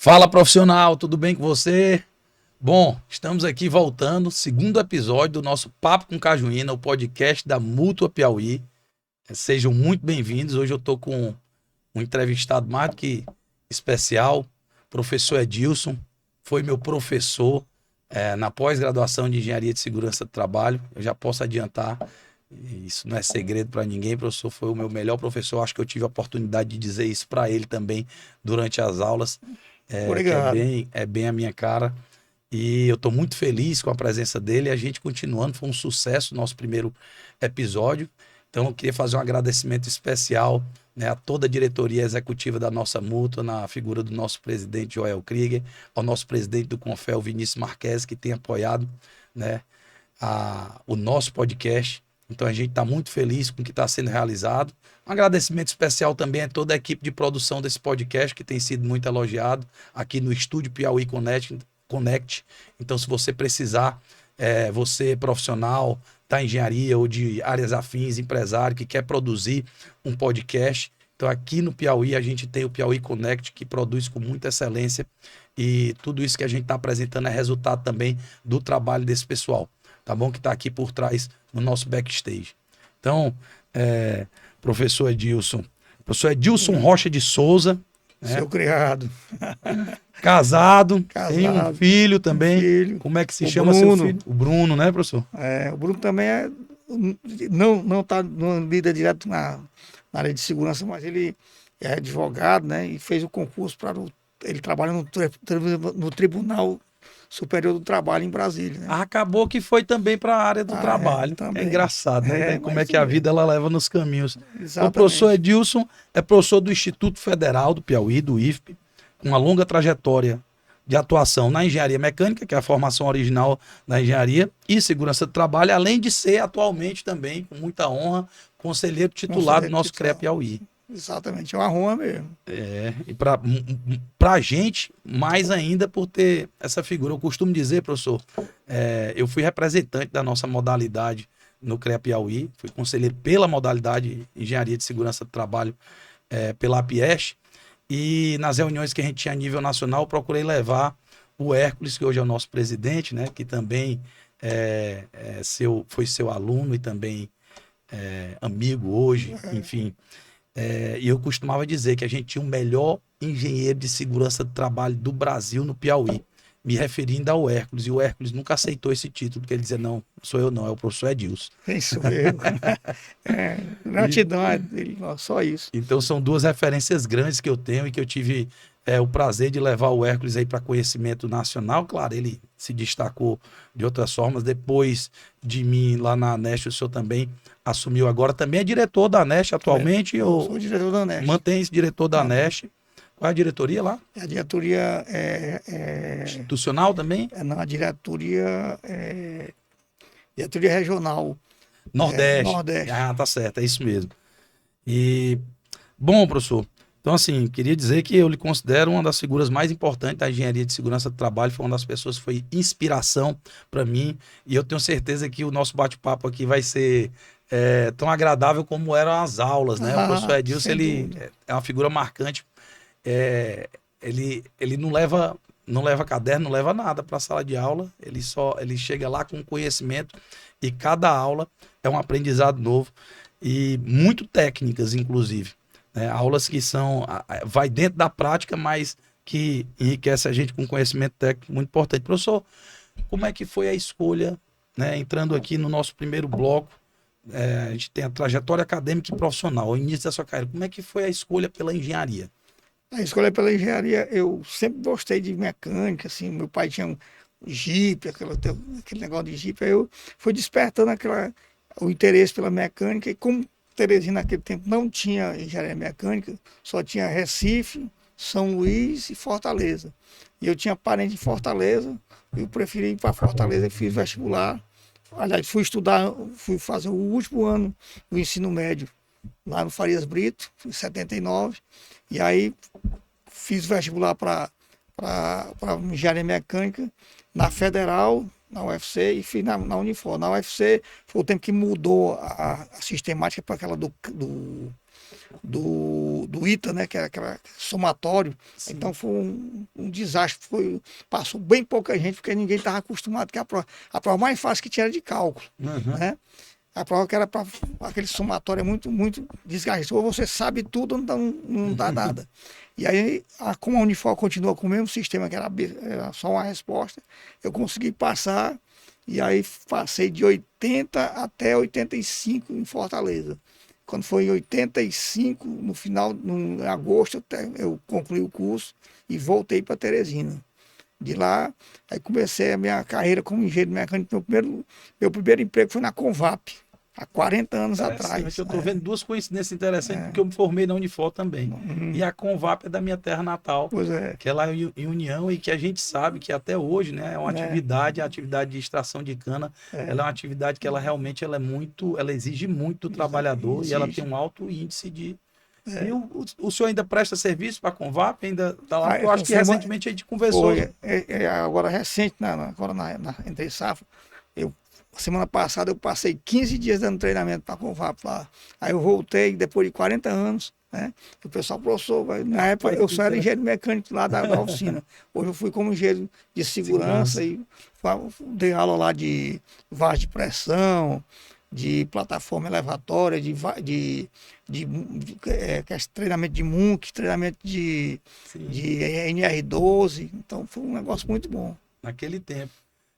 Fala, profissional, tudo bem com você? Bom, estamos aqui voltando, segundo episódio do nosso Papo com Cajuína, o podcast da Mútua Piauí. Sejam muito bem-vindos. Hoje eu estou com um entrevistado mais do que especial, professor Edilson. Foi meu professor na pós-graduação de Engenharia de Segurança do Trabalho. Eu já posso adiantar, isso não é segredo para ninguém, professor. Foi o meu melhor professor. Acho que eu tive a oportunidade de dizer isso para ele também durante as aulas. Que Obrigado. é bem a minha cara. E eu estou muito feliz com a presença dele. A gente continuando, foi um sucesso o nosso primeiro episódio. Então eu queria fazer um agradecimento especial, né, a toda a diretoria executiva da nossa mútua, na figura do nosso presidente Joel Krieger, ao nosso presidente do Confel, Vinícius Marques, que tem apoiado, né, o nosso podcast. Então a gente está muito feliz com o que está sendo realizado. Um agradecimento especial também a toda a equipe de produção desse podcast, que tem sido muito elogiado aqui no Estúdio Piauí Connect. Então, se você precisar, você profissional da engenharia ou de áreas afins, empresário que quer produzir um podcast, então aqui no Piauí a gente tem o Piauí Connect, que produz com muita excelência, e tudo isso que a gente está apresentando é resultado também do trabalho desse pessoal, tá bom? Que está aqui por trás no nosso backstage. Então, professor Edilson Rocha de Souza, né? Seu criado, Casado, tem um casado, filho um também. filho, Como é que se o chama seu Bruno. filho? O Bruno, né, professor? O Bruno também não está lida direto na área de segurança, mas ele é advogado, né? E fez o concurso ele trabalha no Tribunal Superior do Trabalho em Brasília, né? Acabou que foi também para a área do trabalho. É Também. engraçado, né? Como é Mas que a vida ela leva nos caminhos. Então, o professor exatamente. Edilson é professor do Instituto Federal do Piauí, do IFP, com uma longa trajetória de atuação na engenharia mecânica, que é a formação original da engenharia, e segurança do trabalho, além de ser atualmente também, com muita honra, conselheiro titular do Conselheiro nosso CREA titular. Piauí. Exatamente, é uma honra mesmo. E para a gente, mais ainda por ter essa figura. Eu costumo dizer, professor, eu fui representante da nossa modalidade no CREA Piauí, fui conselheiro pela modalidade Engenharia de Segurança do Trabalho, pela APIEST, e nas reuniões que a gente tinha a nível nacional, eu procurei levar o Hércules, que hoje é o nosso presidente, né, que também foi seu aluno e também amigo hoje, enfim. E eu costumava dizer que a gente tinha o melhor engenheiro de segurança do trabalho do Brasil no Piauí, me referindo ao Hércules. E o Hércules nunca aceitou esse título, porque ele dizia: não, sou eu não, é o professor Edilson. Isso eu. E, Gratidão a ele, só isso. então são duas referências grandes que eu tenho e que eu tive o prazer de levar o Hércules aí para conhecimento nacional. Claro, ele se destacou de outras formas. Depois de mim, lá na ANEST, o senhor também assumiu agora. Também é diretor da ANEST atualmente, Eu ou sou diretor da ANEST. mantém-se diretor da ANEST? Qual é a diretoria lá? A diretoria Institucional também? na diretoria regional Nordeste. Nordeste. Ah, tá certo, é isso mesmo. E, bom, professor, então assim, queria dizer que eu lhe considero uma das figuras mais importantes da engenharia de segurança do trabalho, foi uma das pessoas que foi inspiração para mim, e eu tenho certeza que o nosso bate-papo aqui vai ser tão agradável como eram as aulas, né? O professor Edilson, Sem ele dúvida. é uma figura marcante. Ele não leva caderno, não leva nada para a sala de aula, ele chega lá com conhecimento, e cada aula é um aprendizado novo, e muito técnicas, inclusive, né? Aulas que vai dentro da prática, mas que enriquece a gente com conhecimento técnico muito importante. Professor, como é que foi a escolha, né? Entrando aqui no nosso primeiro bloco, a gente tem a trajetória acadêmica e profissional, o início da sua carreira. Como é que foi a escolha pela engenharia? A escolha pela engenharia, eu sempre gostei de mecânica, assim, meu pai tinha um Jeep, aquele negócio de Jeep, aí eu fui despertando o interesse pela mecânica, e como Teresina naquele tempo não tinha engenharia mecânica, só tinha Recife, São Luís e Fortaleza. E eu tinha parente em Fortaleza, eu preferi ir para Fortaleza e fiz vestibular. Aliás, fui fazer o último ano do ensino médio lá no Farias Brito, em 79, e aí fiz vestibular para engenharia mecânica na Federal, na UFC, e fiz na Unifor. Na UFC foi o tempo que mudou a sistemática para aquela do ITA, né? Que era aquela somatório. Sim. Então foi um desastre. Passou bem pouca gente, porque ninguém estava acostumado, que a prova mais fácil que tinha era de cálculo. Uhum. Né? A prova que era para aquele somatório é muito, muito desgastante. Ou você sabe tudo, não dá nada. E aí, como a Unifor continua com o mesmo sistema, que era só uma resposta, eu consegui passar, e aí passei de 80 até 85 em Fortaleza. Quando foi em 85, no final, em agosto, eu concluí o curso e voltei para Teresina. De lá, aí comecei a minha carreira como engenheiro mecânico. Meu primeiro emprego foi na Convap, há 40 anos atrás. Eu estou vendo duas coincidências interessantes, porque eu me formei na Unifor também. E a Convap é da minha terra natal, Pois é. que é lá em União, e que a gente sabe que até hoje, né, é uma atividade, a atividade de extração de cana, ela é uma atividade que ela realmente ela exige muito do trabalhador e ela tem um alto índice de... E o senhor ainda presta serviço para a Convap? Ainda está lá? Porque eu acho que recentemente a gente conversou. Agora recente, agora entre safra, semana passada eu passei 15 dias dando treinamento para a Convap lá. Aí eu voltei depois de 40 anos, né? O pessoal, professor, na época eu só era engenheiro mecânico lá da oficina. Hoje eu fui como engenheiro de segurança e dei aula lá de vaz de pressão, de plataforma elevatória, de treinamento de MUNC, treinamento de NR12. Então foi um negócio muito bom. Naquele tempo.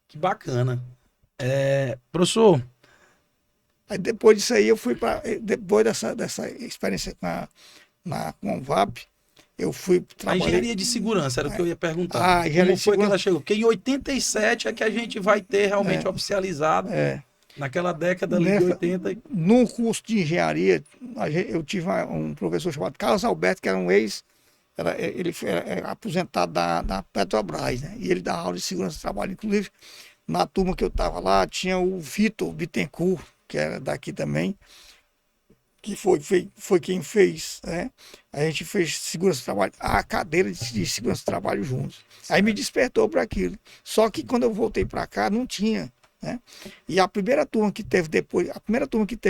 Que bacana. Professor. Aí depois disso aí eu fui para. Depois dessa experiência na Convap, eu fui trabalhar. A engenharia de segurança era o que eu ia perguntar. Como foi que ela chegou? Porque em 87 é que a gente vai ter realmente oficializado. Naquela década ali de 80. No curso de engenharia, eu tive um professor chamado Carlos Alberto, que era um ele era aposentado da Petrobras, né? E ele dá aula de segurança do trabalho. Inclusive, na turma que eu estava lá, tinha o Vitor Bittencourt, que era daqui também, que foi quem fez, né? A gente fez segurança do trabalho, a cadeira de segurança do trabalho juntos. Aí me despertou para aquilo. Só que quando eu voltei para cá, não tinha. Né? E a primeira turma que teve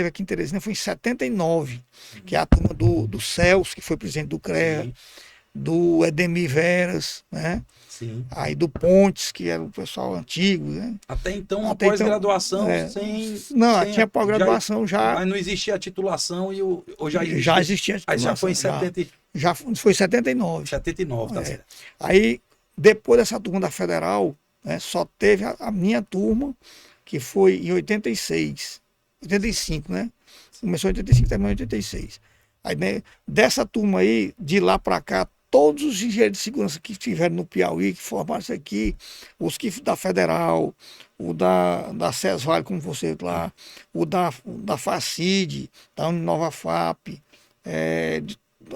aqui em Teresina foi em 79, que é a turma do Celso, que foi presidente do CREA, do Edemir Veras, né? Sim. Aí do Pontes, que era o pessoal antigo. Né? Até então, uma pós-graduação sem... Não, tinha pós-graduação já... Mas não existia a titulação ou já existia? Já existia a titulação. Aí já foi em 70... Já foi em 79. 79, tá certo. Aí, depois dessa turma da Federal, né, só teve a minha turma, que foi em 86, 85, né? Começou em 85, terminou em 86. Aí, né, dessa turma aí, de lá para cá, todos os engenheiros de segurança que estiveram no Piauí, que formaram isso aqui, os que da Federal, o da CESVAL, como você lá, o da FACID, da Uninova FAP,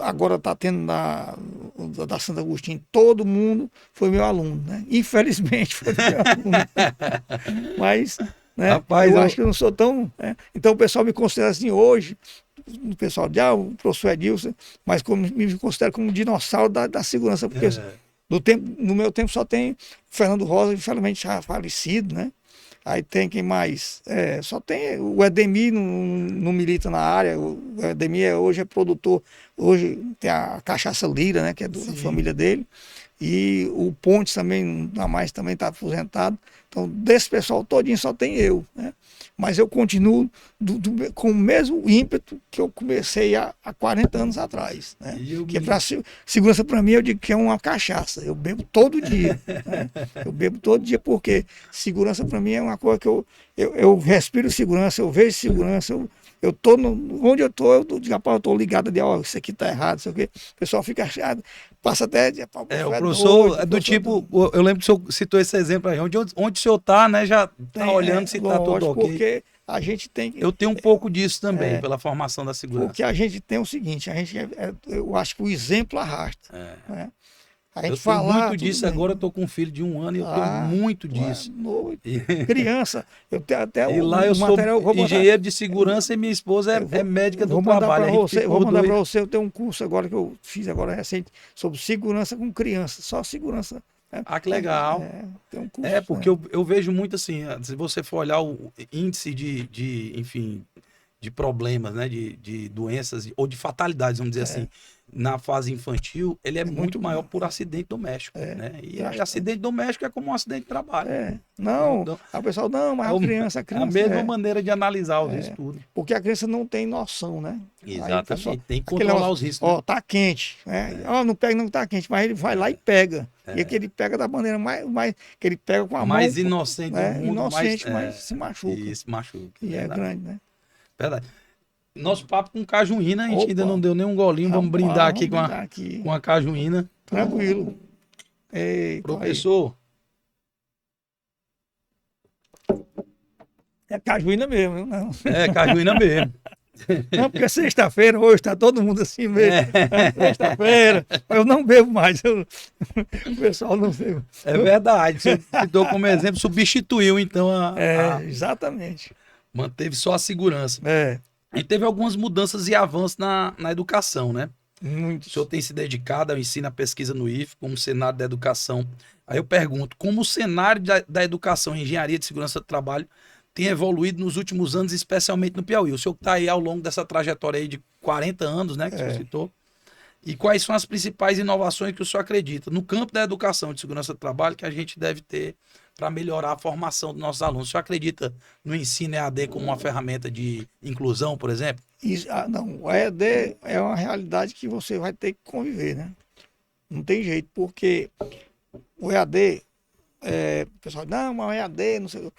agora está tendo da Santo Agostinho, todo mundo foi meu aluno, né? Infelizmente foi meu aluno. Mas, né, rapaz, eu acho que eu não sou tão... Né? Então o pessoal me considera assim hoje, o pessoal diz, o professor Edilson, mas me considera como um dinossauro da segurança, porque no meu tempo só tem Fernando Rosa, infelizmente já falecido, né? Aí tem quem mais? Só tem o Edemir, não milita na área. O Edemir hoje é produtor. Hoje tem a Cachaça Lira, né? Que é da família dele. E o Pontes também, não mais, também está aposentado. Então, desse pessoal todinho só tem eu, né? Mas eu continuo com o mesmo ímpeto que eu comecei há 40 anos atrás. Né? Que segurança para mim, eu digo que é uma cachaça. Eu bebo todo dia. Né? Eu bebo todo dia porque segurança para mim é uma coisa que eu respiro segurança, eu vejo segurança, eu tô onde eu tô, eu digo, rapaz, eu tô ligado de, isso aqui tá errado, isso aqui. O pessoal fica achado, passa até... o professor é do tipo, eu lembro que o senhor citou esse exemplo aí, onde o senhor tá, né, já tá olhando se tá tudo ok. Porque a gente tem... Eu tenho um pouco disso também, pela formação da segurança. Porque a gente tem o seguinte, eu acho que o exemplo arrasta. Né? A gente tenho muito disso, agora eu tô com um filho de 1 ano e eu tenho muito disso. Criança, eu tenho até e lá eu sou engenheiro de segurança e minha esposa é médica do trabalho. Vou mandar para você, eu tenho um curso agora que eu fiz agora recente sobre segurança com criança, só segurança. Que legal. Tem um curso, porque eu vejo muito assim, se você for olhar o índice enfim, de problemas, né? De doenças ou de fatalidades, vamos dizer assim, na fase infantil, ele é muito maior por acidente doméstico, né? E aí, acidente doméstico é como um acidente de trabalho. Não, Então, o pessoal, não, mas a criança... a mesma maneira de analisar os riscos tudo. Porque a criança não tem noção, né? Exatamente, pessoal, tem que controlar os riscos. Ó, tá quente, né? Ó, não pega não tá quente, mas ele vai lá e pega. E aqui ele pega da maneira mais que ele pega com a mais mão... inocente do mundo. Inocente, mas se machuca. Isso, machuca. E é grande, né? Verdade. Nosso papo com cajuína, a gente ainda não deu nem um golinho. Vamos brindar aqui com a cajuína. Tranquilo. Eita, professor. É cajuína mesmo, viu? Não. É cajuína mesmo. Não, porque sexta-feira, hoje está todo mundo assim mesmo. Sexta-feira, eu não bebo mais. O pessoal não bebe. É verdade. Você citou como exemplo, substituiu então exatamente. Manteve só a segurança. É. E teve algumas mudanças e avanços na educação, né? Muito. O senhor tem se dedicado ao ensino e à pesquisa no IFE, como cenário da educação. Aí eu pergunto, como o cenário da educação em engenharia de segurança do trabalho tem evoluído nos últimos anos, especialmente no Piauí? O senhor está aí ao longo dessa trajetória aí de 40 anos, né, que o senhor citou. E quais são as principais inovações que o senhor acredita no campo da educação de segurança do trabalho que a gente deve ter para melhorar a formação dos nossos alunos? O senhor acredita no ensino EAD como uma ferramenta de inclusão, por exemplo? Isso, não, o EAD é uma realidade que você vai ter que conviver, né? Não tem jeito, porque o EAD, o pessoal, não, mas o EAD, não sei.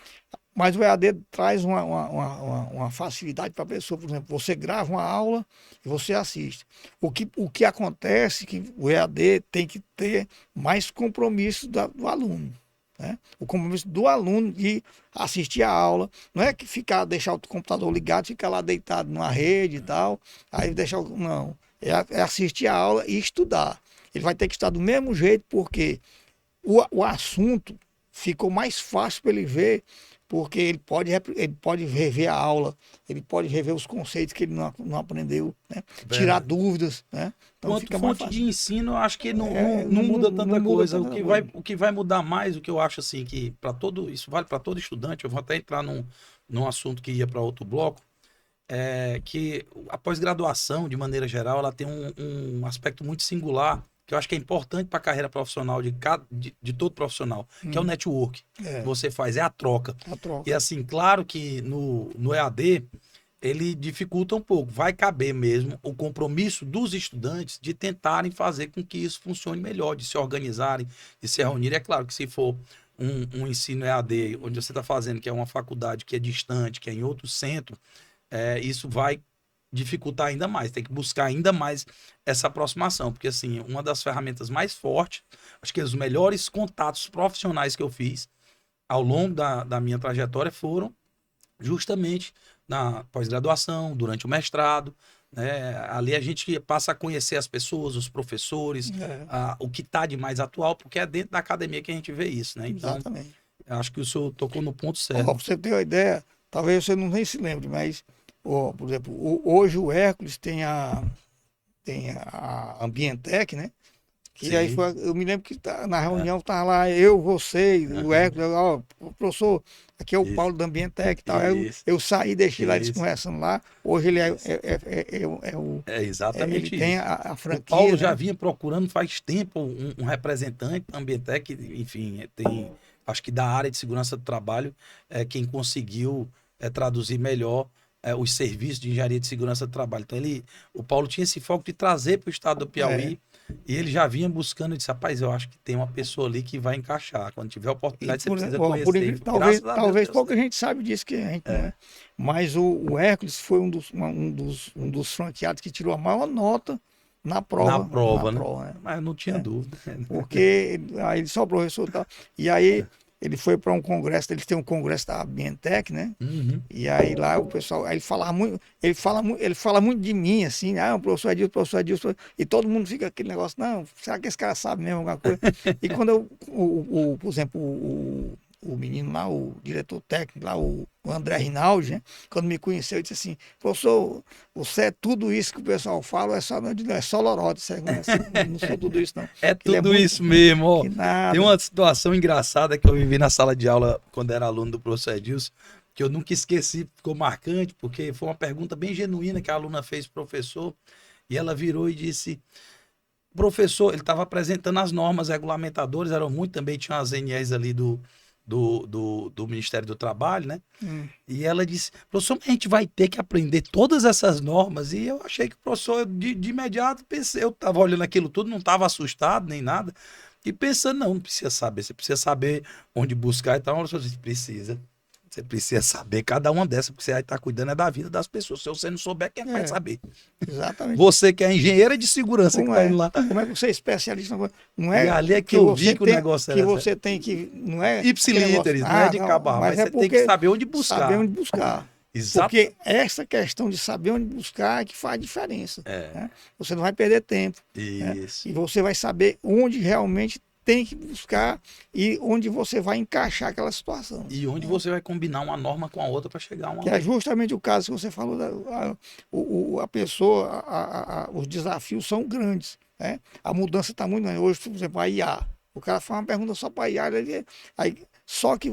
Mas o EAD traz uma facilidade para a pessoa. Por exemplo, você grava uma aula e você assiste. O que acontece é que o EAD tem que ter mais compromisso do aluno. Né? O compromisso do aluno de assistir a aula. Não é que deixar o computador ligado, ficar lá deitado numa rede e tal. Aí deixar. Não. É assistir a aula e estudar. Ele vai ter que estudar do mesmo jeito, porque o assunto ficou mais fácil para ele ver. Porque ele pode rever a aula, ele pode rever os conceitos que ele não aprendeu, né? Tirar dúvidas, né? Então, quanto fonte de ensino, eu acho que não muda tanta coisa. O que vai mudar mais, o que eu acho assim, que para todo, isso vale para todo estudante, eu vou até entrar num assunto que ia para outro bloco, é que a pós-graduação, de maneira geral, ela tem um aspecto muito singular, que eu acho que é importante para a carreira profissional de todo profissional, que é o network. Que você faz, é a troca. E assim, claro que no EAD, ele dificulta um pouco. Vai caber mesmo o compromisso dos estudantes de tentarem fazer com que isso funcione melhor, de se organizarem, de se reunirem. É claro que se for um ensino EAD, onde você está fazendo, que é uma faculdade que é distante, que é em outro centro, isso vai dificultar ainda mais, tem que buscar ainda mais essa aproximação, porque assim, uma das ferramentas mais fortes, acho que os melhores contatos profissionais que eu fiz ao longo da minha trajetória foram justamente na pós-graduação, durante o mestrado, né? Ali a gente passa a conhecer as pessoas, os professores, o que está de mais atual, porque é dentro da academia que a gente vê isso, né? Então, exatamente. Acho que o senhor tocou no ponto certo. Pra você ter uma ideia, talvez você não nem se lembre, mas por exemplo, hoje o Hércules tem a Ambientec, né? Que aí eu me lembro que na reunião estava lá você, o Hércules, professor, aqui é o Paulo da Ambientec e tal. Eu saí, deixei lá eles conversando lá. Hoje ele exatamente ele tem a franquia. O Paulo, né, já vinha procurando faz tempo um representante da Ambientec, enfim, acho que da área de segurança do trabalho, quem conseguiu traduzir melhor os serviços de engenharia de segurança do trabalho. Então, o Paulo tinha esse foco de trazer para o estado do Piauí, e ele já vinha buscando, e disse, rapaz, eu acho que tem uma pessoa ali que vai encaixar. Quando tiver a oportunidade, você precisa conhecer. Talvez pouca gente sabe disso, que a gente não é. Mas o Hércules foi um dos franqueados que tirou a maior nota na prova, né? Mas não tinha dúvida. Porque aí ele só professor e tal. E aí ele foi para um congresso, eles têm um congresso da Ambientec, né? Uhum. E aí lá o pessoal, aí ele fala muito de mim, assim, o professor Edilson, e todo mundo fica aquele negócio, não, será que esse cara sabe mesmo alguma coisa? E quando por exemplo, o menino lá, o diretor técnico lá, o André Rinaldi, né? Quando me conheceu, ele disse assim, professor, você é tudo isso que o pessoal fala, é só lorota, não sou tudo isso não. É tudo isso mesmo, ó. Tem uma situação engraçada que eu vivi na sala de aula quando era aluno do professor Edilson, que eu nunca esqueci, ficou marcante, porque foi uma pergunta bem genuína que a aluna fez pro professor, e ela virou e disse: professor, ele estava apresentando as normas regulamentadoras, eram muito também, tinha as NEs ali do Ministério do Trabalho, né? Hum. E ela disse: professor, a gente vai ter que aprender todas essas normas. E eu achei que o professor, de imediato, pensei, eu estava olhando aquilo tudo, não estava assustado nem nada, e pensando: não precisa saber, você precisa saber onde buscar e tal. Eu disse: precisa. Você precisa saber cada uma dessas, porque você vai estar cuidando é da vida das pessoas. Se você não souber, quem vai saber? Exatamente. Você que é engenheira de segurança que Como está é? indo lá. Como é que você é especialista? Não E é ali é que eu vi que o tem, negócio que era você tem que. Não é. ipsilíteres, não é de cabo a rabo, mas é você tem que porque saber onde saber buscar. onde buscar. Exato. Porque essa questão de saber onde buscar é que faz diferença. Né? Você não vai perder tempo. Isso. Né? E você vai saber onde realmente tem que buscar e onde você vai encaixar aquela situação. E onde você vai combinar uma norma com a outra para chegar a uma. Que é justamente o caso que você falou, a pessoa, os desafios são grandes. Né? A mudança está muito grande. Hoje, por exemplo, a IA. O cara faz uma pergunta só para a IA, só que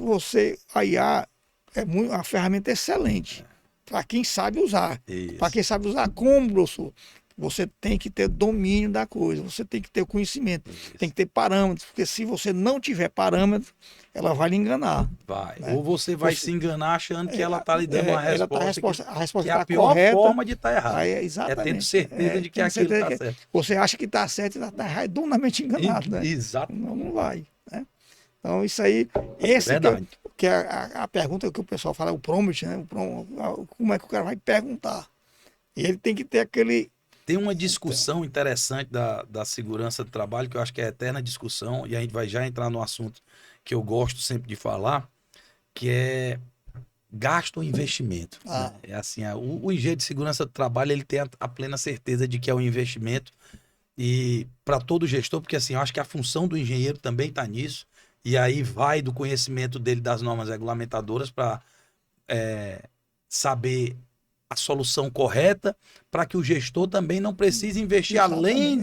a IA é uma ferramenta excelente para quem sabe usar. Para quem sabe usar como, professor? Você tem que ter domínio da coisa, você tem que ter conhecimento, tem que ter parâmetros, porque se você não tiver parâmetro, ela vai lhe enganar. Vai. Né? Ou você vai se enganar achando que ela está lhe dando uma resposta, a resposta que é a tá pior correta, forma de estar errado. Exatamente. É tendo certeza de que aquilo está certo. Você acha que está certo e está redondamente enganado. Né? Exato. Não vai. Né? Então, isso aí, Verdade. que é a pergunta que o pessoal fala, o prompt, né? Como é que o cara vai perguntar? E ele tem que ter aquele. Tem uma discussão interessante da segurança do trabalho, que eu acho que é a eterna discussão, e a gente vai já entrar no assunto que eu gosto sempre de falar, que é gasto ou investimento. Né? É assim, o engenheiro de segurança do trabalho, ele tem a plena certeza de que é um investimento, e para todo gestor, porque assim, eu acho que a função do engenheiro também está nisso, e aí vai do conhecimento dele das normas regulamentadoras para saber a solução correta, para que o gestor também não precise investir além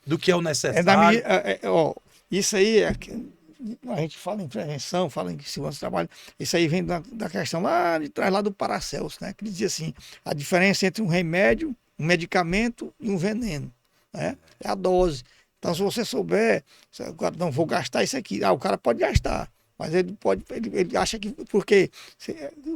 do que é o necessário. Isso aí a gente fala em prevenção, fala em segurança do trabalho, isso aí vem da questão lá de trás, lá do Paracelso, né? Que ele dizia assim, a diferença entre um remédio, um medicamento e um veneno, né? É a dose. Então, se você souber, não vou gastar isso aqui, o cara pode gastar, mas ele acha que, porque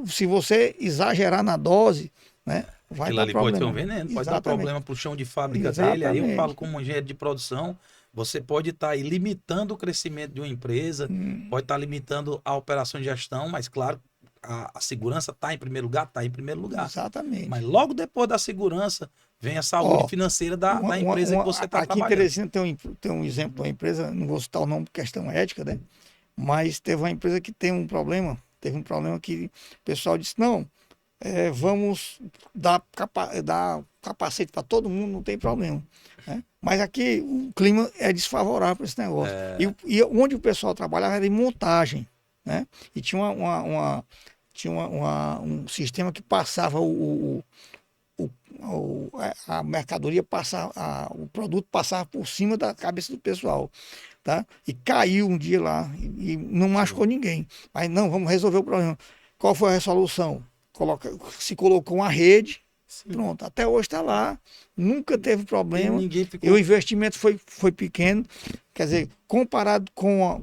se você exagerar na dose, né? Vai Aquilo dar ali problema. pode ser um veneno, pode dar problema para o chão de fábrica dele. Aí eu falo como engenheiro de produção, você pode estar aí limitando o crescimento de uma empresa, pode estar limitando a operação de gestão, mas claro, a segurança está em primeiro lugar, está em primeiro lugar. Exatamente. Mas logo depois da segurança, vem a saúde financeira da empresa que você está trabalhando. Aqui em Teresina tem um exemplo de uma empresa, não vou citar o nome por questão ética, né? Mas teve uma empresa que teve um problema que o pessoal disse, não, vamos dar capacete para todo mundo, não tem problema. Né? Mas aqui o clima é desfavorável para esse negócio. E onde o pessoal trabalhava era em montagem. Né? E tinha um sistema que passava a mercadoria, o produto passava por cima da cabeça do pessoal. Tá? E caiu um dia lá e não machucou ninguém. Mas não, vamos resolver o problema. Qual foi a resolução? Se colocou uma rede, pronto, até hoje está lá, nunca teve problema, e o investimento foi pequeno, quer dizer, comparado com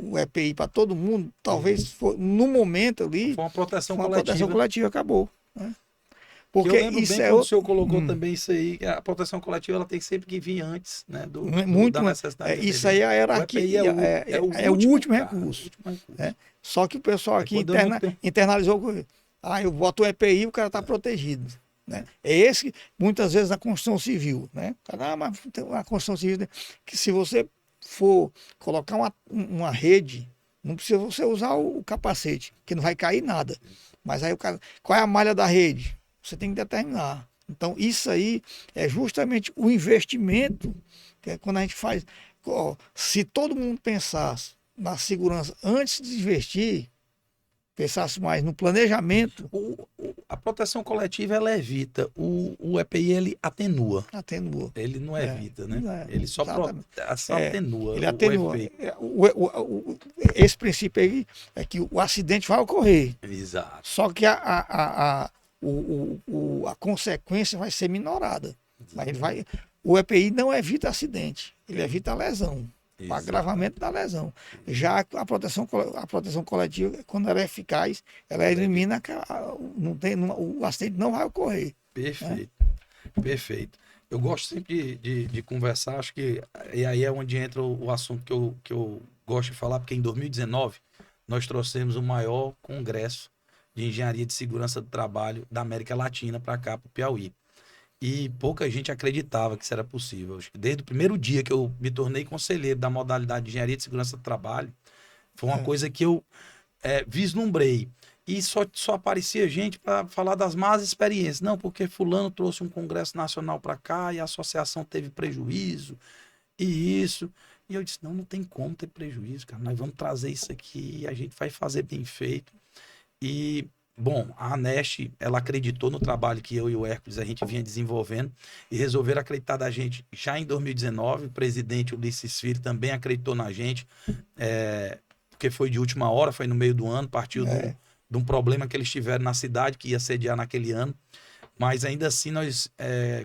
o EPI para todo mundo, talvez no momento ali, foi uma proteção coletiva, acabou. Né? Porque eu lembro isso bem quando o senhor colocou também isso aí, a proteção coletiva ela tem sempre que vir antes, né, da necessidade. Isso aí é a hierarquia, é o último recurso. Né? Só que o pessoal aqui internalizou com ele. Eu boto o EPI, o cara está protegido. Né? É esse, muitas vezes, a construção civil. Né? Mas a construção civil, que se você for colocar uma rede, não precisa você usar o capacete, que não vai cair nada. Mas aí qual é a malha da rede? Você tem que determinar. Então, isso aí é justamente o investimento, que é quando a gente faz. Se todo mundo pensasse na segurança antes de investir, pensasse mais no planejamento, A proteção coletiva, ela evita. O EPI, ele atenua. atenua. Ele não evita, né? Não é, Ele só atenua ele o atenua. efeito. Esse princípio aí é que o acidente vai ocorrer. Exato. Só que a consequência vai ser minorada. Mas o EPI não evita acidente, ele evita a lesão, o Exato. agravamento da lesão. Já a proteção coletiva, quando ela é eficaz, ela elimina, o acidente não vai ocorrer. Perfeito. Perfeito. Eu gosto sempre de conversar, acho que e aí é onde entra o assunto que eu gosto de falar, porque em 2019 nós trouxemos o maior congresso de engenharia de segurança do trabalho da América Latina para cá, para o Piauí. E pouca gente acreditava que isso era possível. Acho que desde o primeiro dia que eu me tornei conselheiro da modalidade de engenharia de segurança do trabalho, foi uma coisa que eu vislumbrei. E só aparecia gente para falar das más experiências. Não, porque fulano trouxe um congresso nacional para cá e a associação teve prejuízo e isso. E eu disse, não tem como ter prejuízo, cara. Nós vamos trazer isso aqui e a gente vai fazer bem feito. E, bom, a ANEST, ela acreditou no trabalho que eu e o Hércules a gente vinha desenvolvendo e resolveram acreditar da gente já em 2019. O presidente Ulisses Filho também acreditou na gente, porque foi de última hora, foi no meio do ano, partiu de um problema que eles tiveram na cidade, que ia sediar naquele ano. Mas ainda assim nós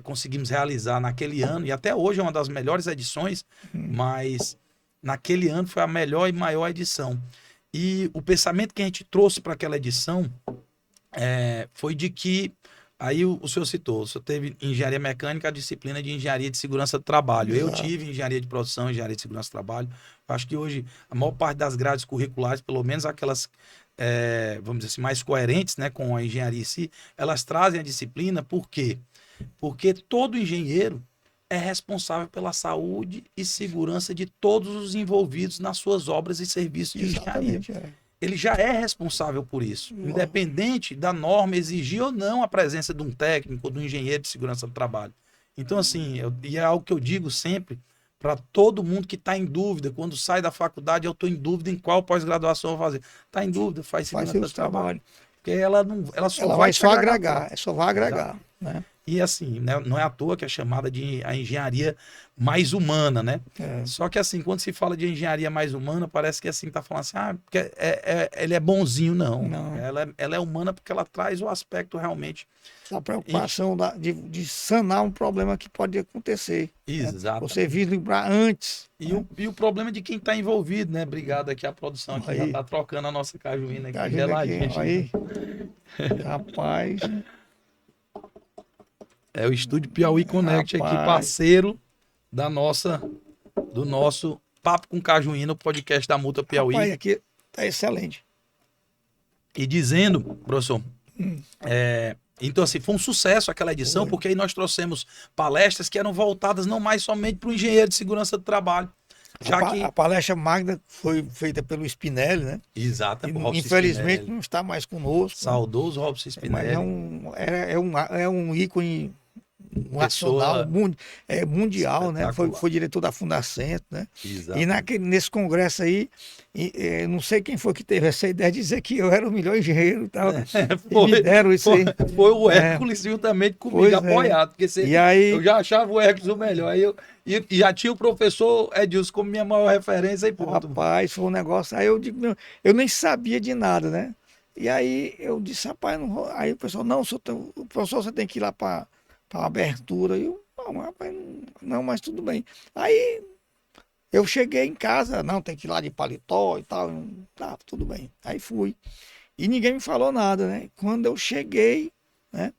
conseguimos realizar naquele ano, e até hoje é uma das melhores edições, mas naquele ano foi a melhor e maior edição. E o pensamento que a gente trouxe para aquela edição foi de que, aí o senhor citou, o senhor teve engenharia mecânica, a disciplina de engenharia de segurança do trabalho. Exato. Eu tive engenharia de produção, engenharia de segurança do trabalho. Acho que hoje a maior parte das grades curriculares, pelo menos aquelas, vamos dizer assim, mais coerentes, né, com a engenharia em si, elas trazem a disciplina. Por quê? Porque todo engenheiro é responsável pela saúde e segurança de todos os envolvidos nas suas obras e serviços de engenharia. Exatamente. Ele já é responsável por isso, independente da norma exigir ou não a presença de um técnico ou de um engenheiro de segurança do trabalho. Então, assim, e é algo que eu digo sempre para todo mundo que está em dúvida, quando sai da faculdade, eu estou em dúvida em qual pós-graduação eu vou fazer. Está em dúvida, faz segurança do trabalho. Porque ela vai só agregar, só vai agregar, né? E assim, né, não é à toa que é chamada de a engenharia mais humana, né? Só que assim, quando se fala de engenharia mais humana, parece que assim, tá falando assim, porque ele é bonzinho, não. Ela é humana porque ela traz o aspecto realmente... A preocupação de sanar um problema que pode acontecer. Exato. Você vislumbrar antes. E o problema de quem está envolvido, né? Obrigado aqui, a produção aqui já está trocando a nossa cajuína aqui, geladinha. Aí, rapaz... É o Estúdio Piauí Connect aqui, parceiro do nosso Papo com Cajuína, o podcast da Multa Piauí. Rapaz, aqui tá excelente. E dizendo, professor, então assim, foi um sucesso aquela edição, porque aí nós trouxemos palestras que eram voltadas não mais somente para o engenheiro de segurança do trabalho. A palestra magna foi feita pelo Spinelli, né? Exatamente. Infelizmente Spinelli não está mais conosco. Saudoso Robson Spinelli. Mas é um ícone nacional, mundial, né? Foi diretor da Fundacentro, né? Exato. E nesse congresso aí, não sei quem foi que teve essa ideia de dizer que eu era o melhor engenheiro e tal. E me deram isso aí. Foi o Hércules juntamente comigo, apoiado. Porque eu já achava o Hércules o melhor. Aí e já tinha o professor Edilson como minha maior referência e pronto. Rapaz, foi um negócio. Aí eu digo, eu nem sabia de nada, né? E aí eu disse, rapaz, não vou. Aí o pessoal, não, professor, você tem que ir lá para a abertura. E eu, não, rapaz, não, mas tudo bem. Aí eu cheguei em casa, não, tem que ir lá de paletó e tal. Tá, tudo bem. Aí fui. E ninguém me falou nada, né? Quando eu cheguei, né?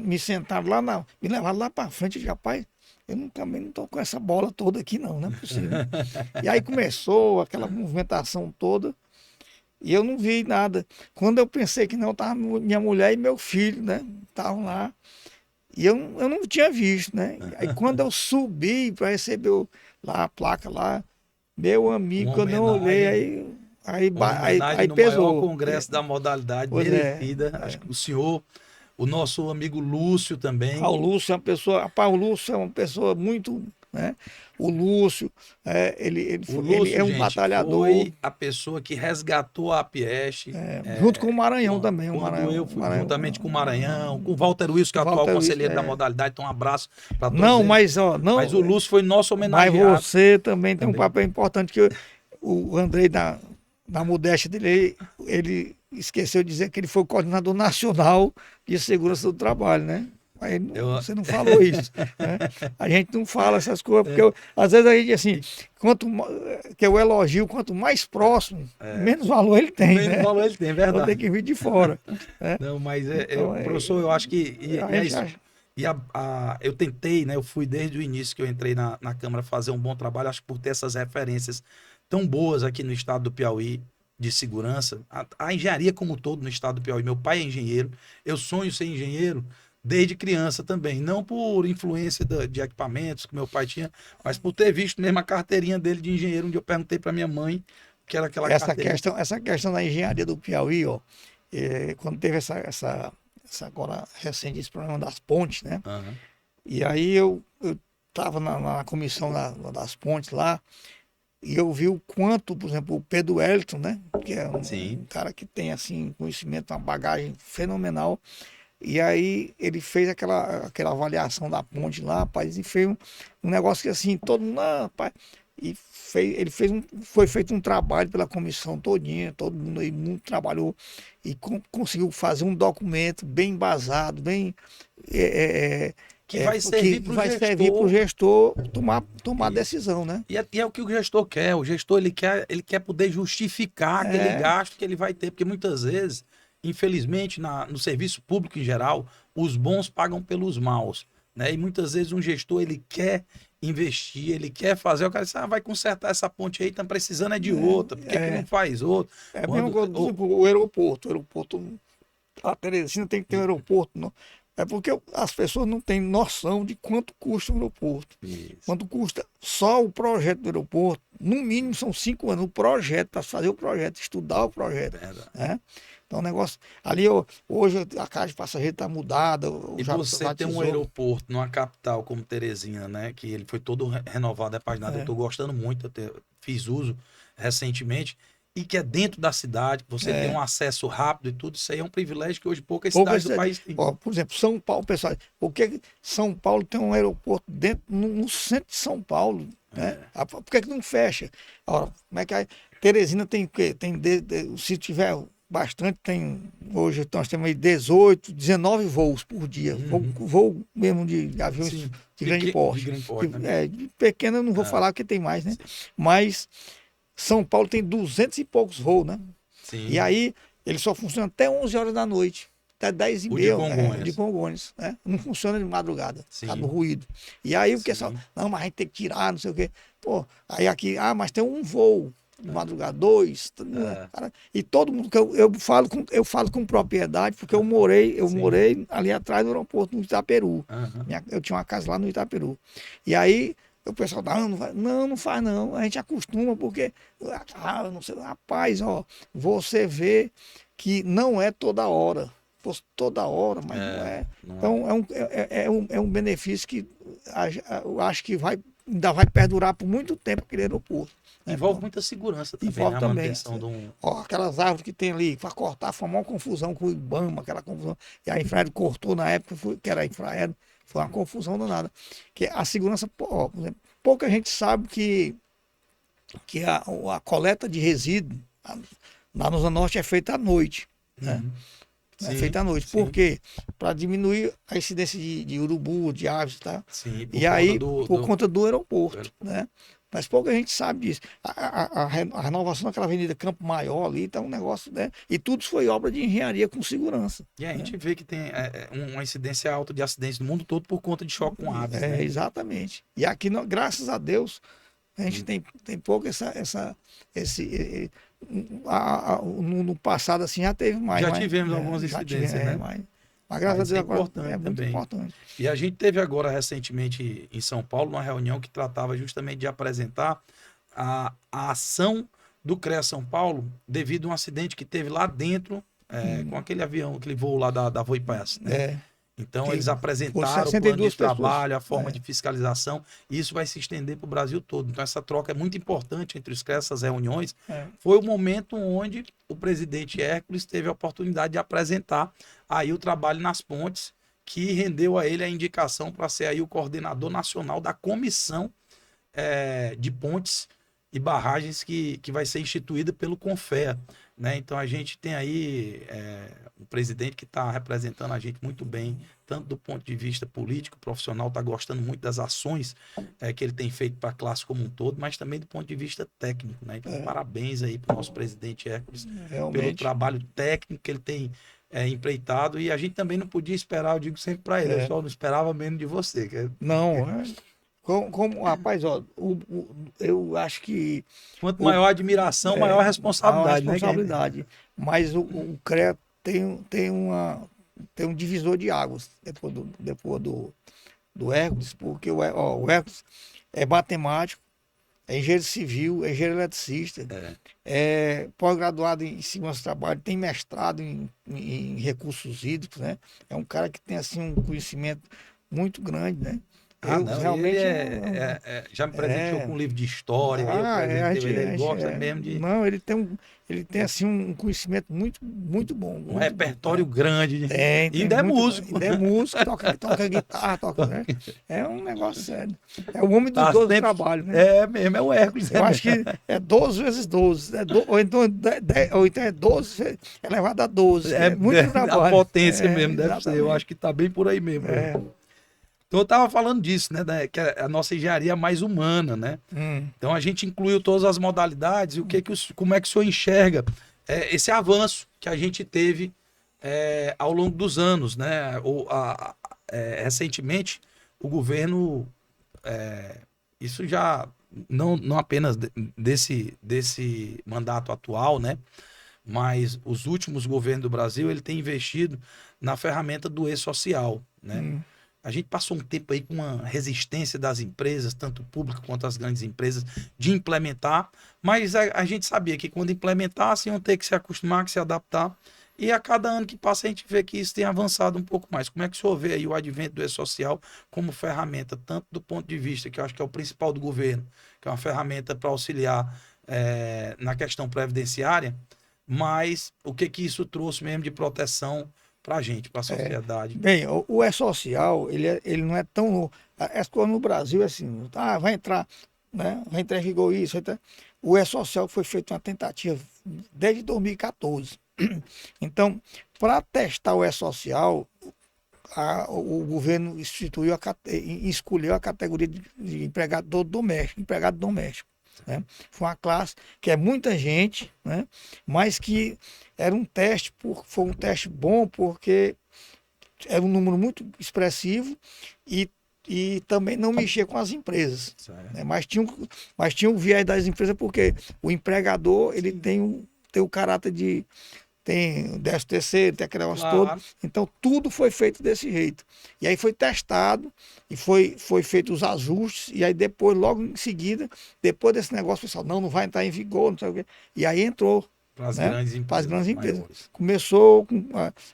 Me sentaram lá, me levaram lá para frente, eu disse, rapaz, também não tô com essa bola toda aqui, não é possível. E aí começou aquela movimentação toda. E eu não vi nada. Quando eu pensei que não, tava minha mulher e meu filho, né? Estavam lá. E eu não tinha visto, né? Aí quando eu subi para receber lá a placa lá, meu amigo, quando eu olhei, aí pesou. No maior congresso da modalidade, merecida. Acho que o senhor, o nosso amigo Lúcio também. O Lúcio é uma pessoa, rapaz, o Lúcio é uma pessoa muito né? O Lúcio, O Lúcio, ele é um gente, batalhador, foi a pessoa que resgatou a Apieste, junto com o Maranhão também, quando eu o fui, Maranhão, juntamente com o Maranhão, com o Walter Wilson, que é o atual Walter Luiz, conselheiro da modalidade, então um abraço para todos não, eles. mas ó, Mas não, o Lúcio foi nosso mas homenageado você também tem um também. papel importante que o Andrei, na modéstia dele, ele esqueceu de dizer que ele foi o coordenador nacional de segurança do trabalho, né? Aí você não falou isso, né? A gente não fala essas coisas, porque às vezes a gente, assim, que é o elogio, quanto mais próximo, menos valor ele tem, Menos né? valor ele tem, é Então tem verdade. que vir de fora, né? Não, mas Então, professor, eu acho que a gente acha. eu tentei, né? Eu fui desde o início que eu entrei na Câmara fazer um bom trabalho, acho que por ter essas referências tão boas aqui no estado do Piauí de segurança, a engenharia como um todo no estado do Piauí. Meu pai é engenheiro, eu sonho ser engenheiro desde criança também, não por influência de equipamentos que meu pai tinha, mas por ter visto mesmo a carteirinha dele de engenheiro, onde eu perguntei para minha mãe que era aquela carteirinha. Essa questão da engenharia do Piauí, ó, quando teve agora recente esse problema das pontes, né? Aham. E aí eu estava na comissão das pontes lá, e eu vi o quanto, por exemplo, o Pedro Wellington, né? Que é Sim. um cara que tem, assim, conhecimento, uma bagagem fenomenal. E aí ele fez aquela avaliação da ponte lá, rapaz, e fez um negócio que assim, todo mundo, rapaz, foi feito um trabalho pela comissão todinha, todo mundo aí muito trabalhou e conseguiu fazer um documento bem embasado, bem Que vai servir para o vai gestor. servir para o gestor tomar decisão, né? E é o que o gestor quer. O gestor ele quer poder justificar aquele gasto que ele vai ter, porque muitas vezes, infelizmente, no serviço público em geral, os bons pagam pelos maus, né? E muitas vezes um gestor ele quer investir, ele quer fazer, o cara diz, vai consertar essa ponte aí, tá precisando é de outra, por que não faz outra? É mesmo o aeroporto. A Teresina tem que ter um aeroporto. Não? É porque as pessoas não têm noção de quanto custa um aeroporto. Isso. Quanto custa só o projeto do aeroporto. No mínimo são 5 anos. O projeto, para fazer o projeto, estudar o projeto. Né? Então o negócio. Ali hoje a carga de passageiro está mudada. E você tem um aeroporto numa capital como Teresina, né? Que ele foi todo renovado, repaginado. Eu estou gostando muito, fiz uso recentemente. E que é dentro da cidade, que você tem um acesso rápido e tudo, isso aí é um privilégio que hoje poucas cidades do país têm. Por exemplo, São Paulo, pessoal, por que São Paulo tem um aeroporto no centro de São Paulo? Né? Por que não fecha? Ora, como é que Teresina tem o quê? Se tiver bastante, hoje nós temos aí 18, 19 voos por dia. Voo mesmo de aviões de grande porte. De grande porte, de pequeno eu não vou falar que tem mais, né? Mas São Paulo tem 200 e poucos voos, né? Sim. E aí ele só funciona até 11 horas da noite, até 10 e meia. De Congonhas, né? Não funciona de madrugada, por causa do ruído. E aí o pessoal, não, mas a gente tem que tirar, não sei o quê. Pô, aí aqui, mas tem um voo de madrugada, 2. Cara, e todo mundo, eu falo com propriedade, porque eu morei ali atrás do aeroporto, no Itaperu. Eu tinha uma casa lá no Itaperu. E aí o pessoal não faz não, a gente acostuma, porque, não sei, rapaz, ó, você vê que não é toda hora, fosse toda hora, mas não é. Então é um benefício que eu acho que ainda vai perdurar por muito tempo aquele aeroporto. Envolve muita segurança também, envolve né? A manutenção aquelas árvores que tem ali, para cortar, foi uma confusão com o Ibama, aquela confusão, e a Infraero cortou na época, que era a Infraero. Foi uma confusão danada. Que a segurança, por exemplo, pouca gente sabe que a coleta de resíduos lá no Zona Norte é feita à noite. Né? É feita à noite. Por quê? Para diminuir a incidência de urubu, de aves, tá? Sim, e aí, por conta do aeroporto, né? Mas pouca gente sabe disso. A renovação daquela avenida Campo Maior ali tá um negócio, né? E tudo foi obra de engenharia com segurança. E a gente vê que tem uma incidência alta de acidentes no mundo todo por conta de choque com aves. Né? Exatamente. E aqui, graças a Deus, a gente tem pouco no passado assim já teve mais. Já tivemos algumas incidências, né? Mas graças a Deus agora é muito importante. E a gente teve agora recentemente em São Paulo uma reunião que tratava justamente de apresentar a ação do CREA São Paulo devido a um acidente que teve lá dentro com aquele avião, aquele voo lá da Voipass, né? Então, Que eles por apresentaram o plano 62 de trabalho, a forma É. de fiscalização, e isso vai se estender para o Brasil todo. Então, essa troca é muito importante entre os CREAs, essas reuniões. É. Foi o momento onde o presidente Hércules teve a oportunidade de apresentar aí o trabalho nas pontes, que rendeu a ele a indicação para ser aí o coordenador nacional da comissão de pontes e barragens que vai ser instituída pelo CONFEA, né? Então a gente tem aí um presidente que está representando a gente muito bem, tanto do ponto de vista político, profissional, está gostando muito das ações que ele tem feito para a classe como um todo, mas também do ponto de vista técnico, né? Então parabéns aí para o nosso presidente Hércules pelo Realmente. trabalho técnico que ele tem empreitado, e a gente também não podia esperar, eu digo sempre para ele, eu só não esperava menos de você. Não, rapaz, ó, eu acho que Quanto maior a admiração, maior a responsabilidade, né? responsabilidade. Mas o CREA tem um divisor de águas depois do Hércules, porque o Hércules é matemático, é engenheiro civil, é engenheiro eletricista, é pós-graduado em segurança do trabalho, tem mestrado em recursos hídricos, né? É um cara que tem assim um conhecimento muito grande, né? Não, realmente ele já me presenteou com um livro de história, eu apresentei ele gosta mesmo de Não, ele tem assim um conhecimento muito, muito bom. um muito repertório bom, grande. Tem Ainda é muito, músico. Ainda é músico, toca guitarra, né? É um negócio sério. É o homem dos Tá 12 sempre- trabalhos, né? É mesmo, é o Hércules. Eu acho que é 12 vezes 12. Ou então é 12, é elevado a 12. É muito trabalho. A potência mesmo, deve ser. Eu exatamente. acho que tá bem por aí mesmo. É. Então eu tava falando disso, né? Que a nossa engenharia é mais humana, né? Então a gente incluiu todas as modalidades e como é que o senhor enxerga esse avanço que a gente teve ao longo dos anos, né? Recentemente, o governo, isso já não apenas desse mandato atual, né? Mas os últimos governos do Brasil, ele tem investido na ferramenta do e-social, né? A gente passou um tempo aí com uma resistência das empresas, tanto público quanto as grandes empresas, de implementar, mas a gente sabia que quando implementassem iam ter que se acostumar, que se adaptar, e a cada ano que passa a gente vê que isso tem avançado um pouco mais. Como é que o senhor vê aí o advento do e-social como ferramenta, tanto do ponto de vista, que eu acho que é o principal do governo, que é uma ferramenta para auxiliar na questão previdenciária, mas o que isso trouxe mesmo de proteção para a gente, para a sociedade? Bem, o E-Social, ele não é tão novo. As coisas no Brasil, assim, vai entrar, né? Vai entrar em vigor isso. O E-Social foi feito uma tentativa desde 2014. Então, para testar o E-Social, o governo escolheu a categoria de empregado doméstico. Né? Foi uma classe que é muita gente, né? Mas que era um teste, foi um teste bom porque era um número muito expressivo e também não mexia com as empresas. Né? Mas tinha um viés das empresas porque o empregador ele tem o caráter de tem o 13º, tem aquele negócio todo. Então, tudo foi feito desse jeito. E aí foi testado e foi feito os ajustes. E aí depois, logo em seguida, depois desse negócio, o pessoal, não vai entrar em vigor, não sei o quê. E aí entrou. Para as né? grandes empresas. Para as grandes empresas. Maiores. Começou,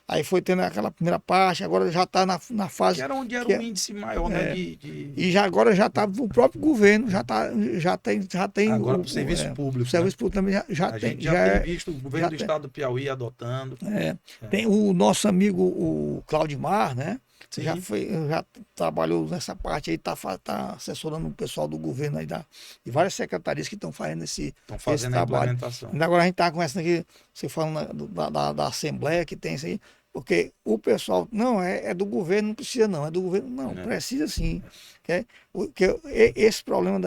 aí foi tendo aquela primeira parte, agora já está na fase... Que era onde era o índice maior, né? E agora já está o próprio governo, já tem agora para o serviço público. O serviço público também já a tem. gente já tem visto o governo do estado do Piauí adotando. Tem o nosso amigo, o Claudimar, né? Sim. Já trabalhou nessa parte aí, tá assessorando o pessoal do governo aí de várias secretarias que estão fazendo esse trabalho. A implementação. Ainda agora a gente está conversando aqui, você falando da Assembleia que tem isso aí, porque o pessoal, não, é do governo, não precisa não, é do governo, não, precisa sim. Que esse problema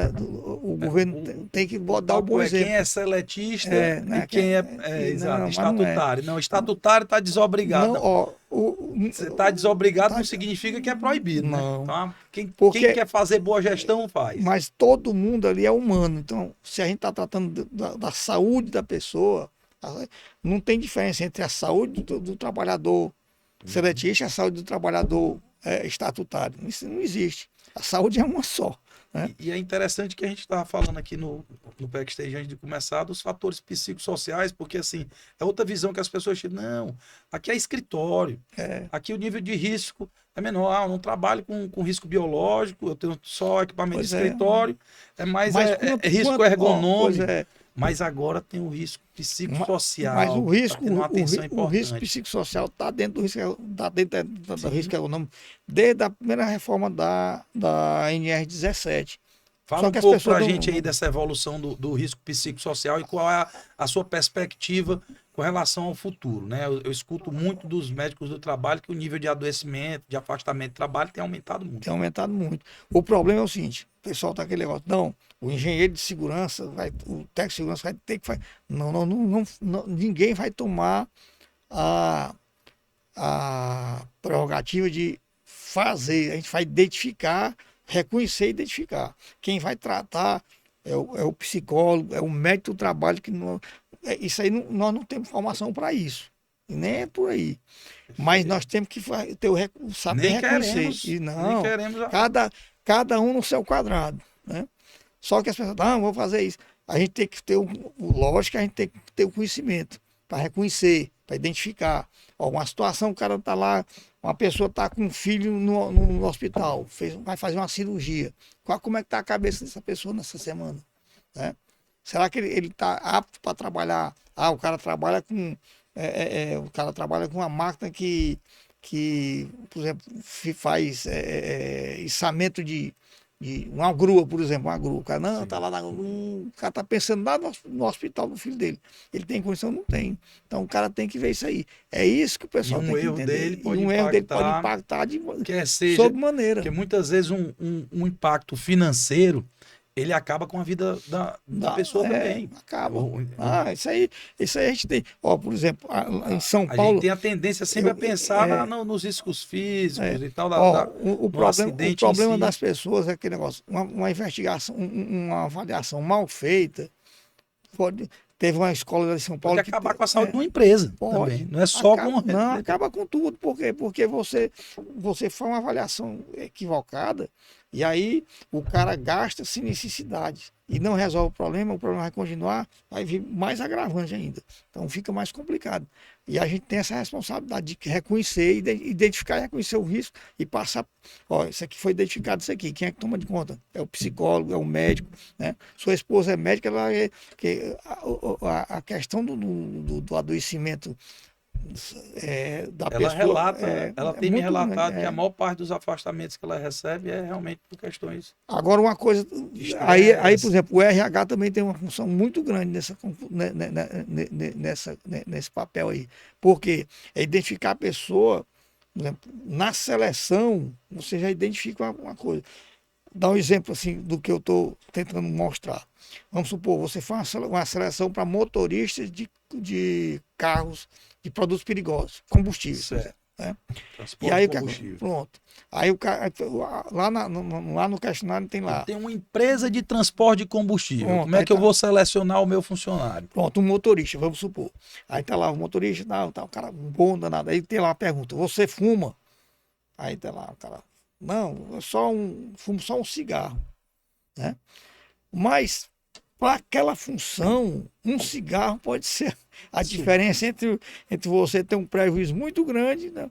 o governo tem que dar o bom exemplo. Quem é seletista né, e quem é exato, estatutário. Não, estatutário está desobrigado. Você está desobrigado não significa que é proibido. Não. Né? Então, quem quer fazer boa gestão faz. Mas todo mundo ali é humano. Então, se a gente está tratando da saúde da pessoa, não tem diferença entre a saúde do trabalhador seletista e a saúde do trabalhador estatutário. Isso não existe. A saúde é uma só. Né? E é interessante que a gente estava falando aqui no backstage antes de começar dos fatores psicossociais, porque assim, é outra visão que as pessoas têm. Não, aqui é escritório, aqui o nível de risco é menor. Ah, eu não trabalho com risco biológico, eu tenho só equipamento de Pois é. escritório, é mais Mas risco pois ergonômico. é. Mas agora tem o risco psicossocial. Mas o risco, tá tendo uma atenção o risco importante. psicossocial está dentro do risco, tá dentro do risco econômico, desde a primeira reforma da NR17. Fala Só um que as pouco pessoas para a não- gente aí dessa evolução do risco psicossocial e qual é a sua perspectiva com relação ao futuro, né? Eu escuto muito dos médicos do trabalho que o nível de adoecimento, de afastamento do trabalho tem aumentado muito. tem aumentado muito. O problema é o seguinte, o pessoal está aquele negócio, não, o engenheiro de segurança, o técnico de segurança vai ter que fazer. Não, ninguém vai tomar a prerrogativa de fazer, a gente vai identificar, reconhecer e identificar. Quem vai tratar é o psicólogo, é o médico do trabalho, que não, isso aí nós não temos formação para isso. E nem é por aí. Mas nós temos que ter saber Nem reconhecer. queremos, E nem não, queremos. cada um no seu quadrado. Né? Só que as pessoas, não, vou fazer isso. A gente tem que ter, lógico que a gente tem que ter o conhecimento para reconhecer, para identificar. Ó, uma situação, o cara está lá, uma pessoa está com um filho no hospital, vai fazer uma cirurgia. Como é que está a cabeça dessa pessoa nessa semana? Né? Será que ele está apto para trabalhar? Ah, o cara trabalha com uma máquina que por exemplo, faz içamento de uma grua, por exemplo, uma grua. O cara não, tá lá o cara tá pensando lá no hospital do filho dele. Ele tem condição? Não tem. Então o cara tem que ver isso aí. É isso que o pessoal tem que entender. Um erro dele pode impactar de sobremaneira. Porque muitas vezes um impacto financeiro ele acaba com a vida da pessoa também. Acaba. Isso aí a gente tem. Ó, por exemplo, em São Paulo. A gente tem a tendência sempre a pensar nos riscos físicos e tal. O problema das pessoas é aquele negócio. Uma investigação, uma avaliação mal feita. Teve uma escola de São Paulo. Pode acabar com a saúde de uma empresa. Também. Não é só com. Não, acaba com tudo. Por quê? Porque você faz uma avaliação equivocada. E aí o cara gasta sem necessidade e não resolve o problema vai continuar, vai vir mais agravante ainda. Então fica mais complicado. E a gente tem essa responsabilidade de reconhecer, identificar e reconhecer o risco e passar. Ó, isso aqui foi identificado, isso aqui. Quem é que toma de conta? É o psicólogo, é o médico. Né? Sua esposa é médica, a questão do adoecimento da pessoa. Ela tem me relatado que a maior parte dos afastamentos que ela recebe é realmente por questões. Agora, uma coisa. Aí, por exemplo, o RH também tem uma função muito grande nesse papel aí. Porque é identificar a pessoa, por exemplo, na seleção, você já identifica uma coisa. Dá um exemplo assim do que eu estou tentando mostrar. Vamos supor, você faz uma seleção para motoristas de carros de produtos perigosos, combustíveis. Certo. Né? E aí, pronto. Aí o cara, lá no questionário tem lá. Tem uma empresa de transporte de combustível. Pronto, como é que eu vou selecionar o meu funcionário? Pronto, um motorista, vamos supor. Aí tá lá o motorista, tá o cara bom danado. Aí tem lá a pergunta: você fuma? Aí tá lá o cara. Não, fumo só um cigarro. Né? Mas, para aquela função, um cigarro pode ser a diferença entre você ter um prejuízo muito grande. Né?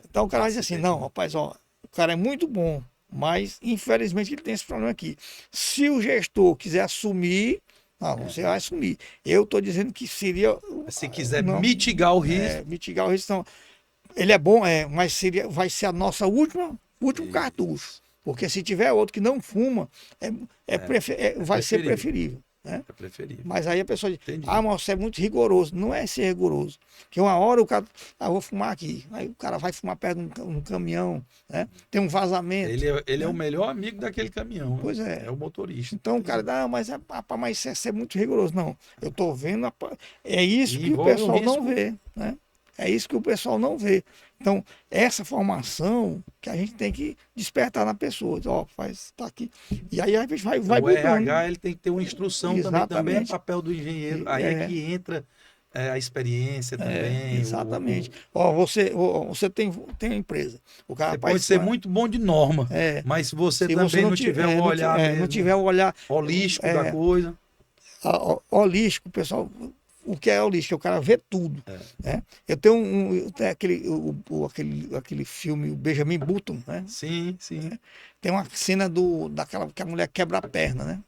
Então o cara diz assim, não, rapaz, ó, o cara é muito bom, mas infelizmente ele tem esse problema aqui. Se o gestor quiser assumir, você vai assumir. Eu estou dizendo que seria... Se quiser mitigar o risco. Mitigar o risco, não. Ele é bom, mas vai ser a nossa último cartucho. Porque se tiver outro que não fuma, vai ser preferível. Né? É preferível. Mas aí a pessoa diz, mas você é muito rigoroso. Não é ser rigoroso. Porque uma hora o cara, vou fumar aqui. Aí o cara vai fumar perto de um caminhão, né? Tem um vazamento. Ele é o melhor amigo daquele caminhão. Pois é. É o motorista. Então o cara, mas isso é muito rigoroso. Não, eu estou vendo, é isso que o pessoal não vê. Né? É isso que o pessoal não vê. Então, essa formação que a gente tem que despertar na pessoa. Ó, tá aqui. E aí a gente vai o RH ele tem que ter uma instrução também é papel do engenheiro. Aí é que entra a experiência também. Exatamente. Ó, você tem uma empresa. O cara Você pode ser muito bom de norma, mas se você se também você não tiver um olhar não tiver um olhar holístico da coisa. Holístico, pessoal. O que é holístico? O cara vê tudo. Né? Eu tenho aquele filme, o Benjamin Button, né? Sim, sim. Tem uma cena daquela que a mulher quebra a perna, né?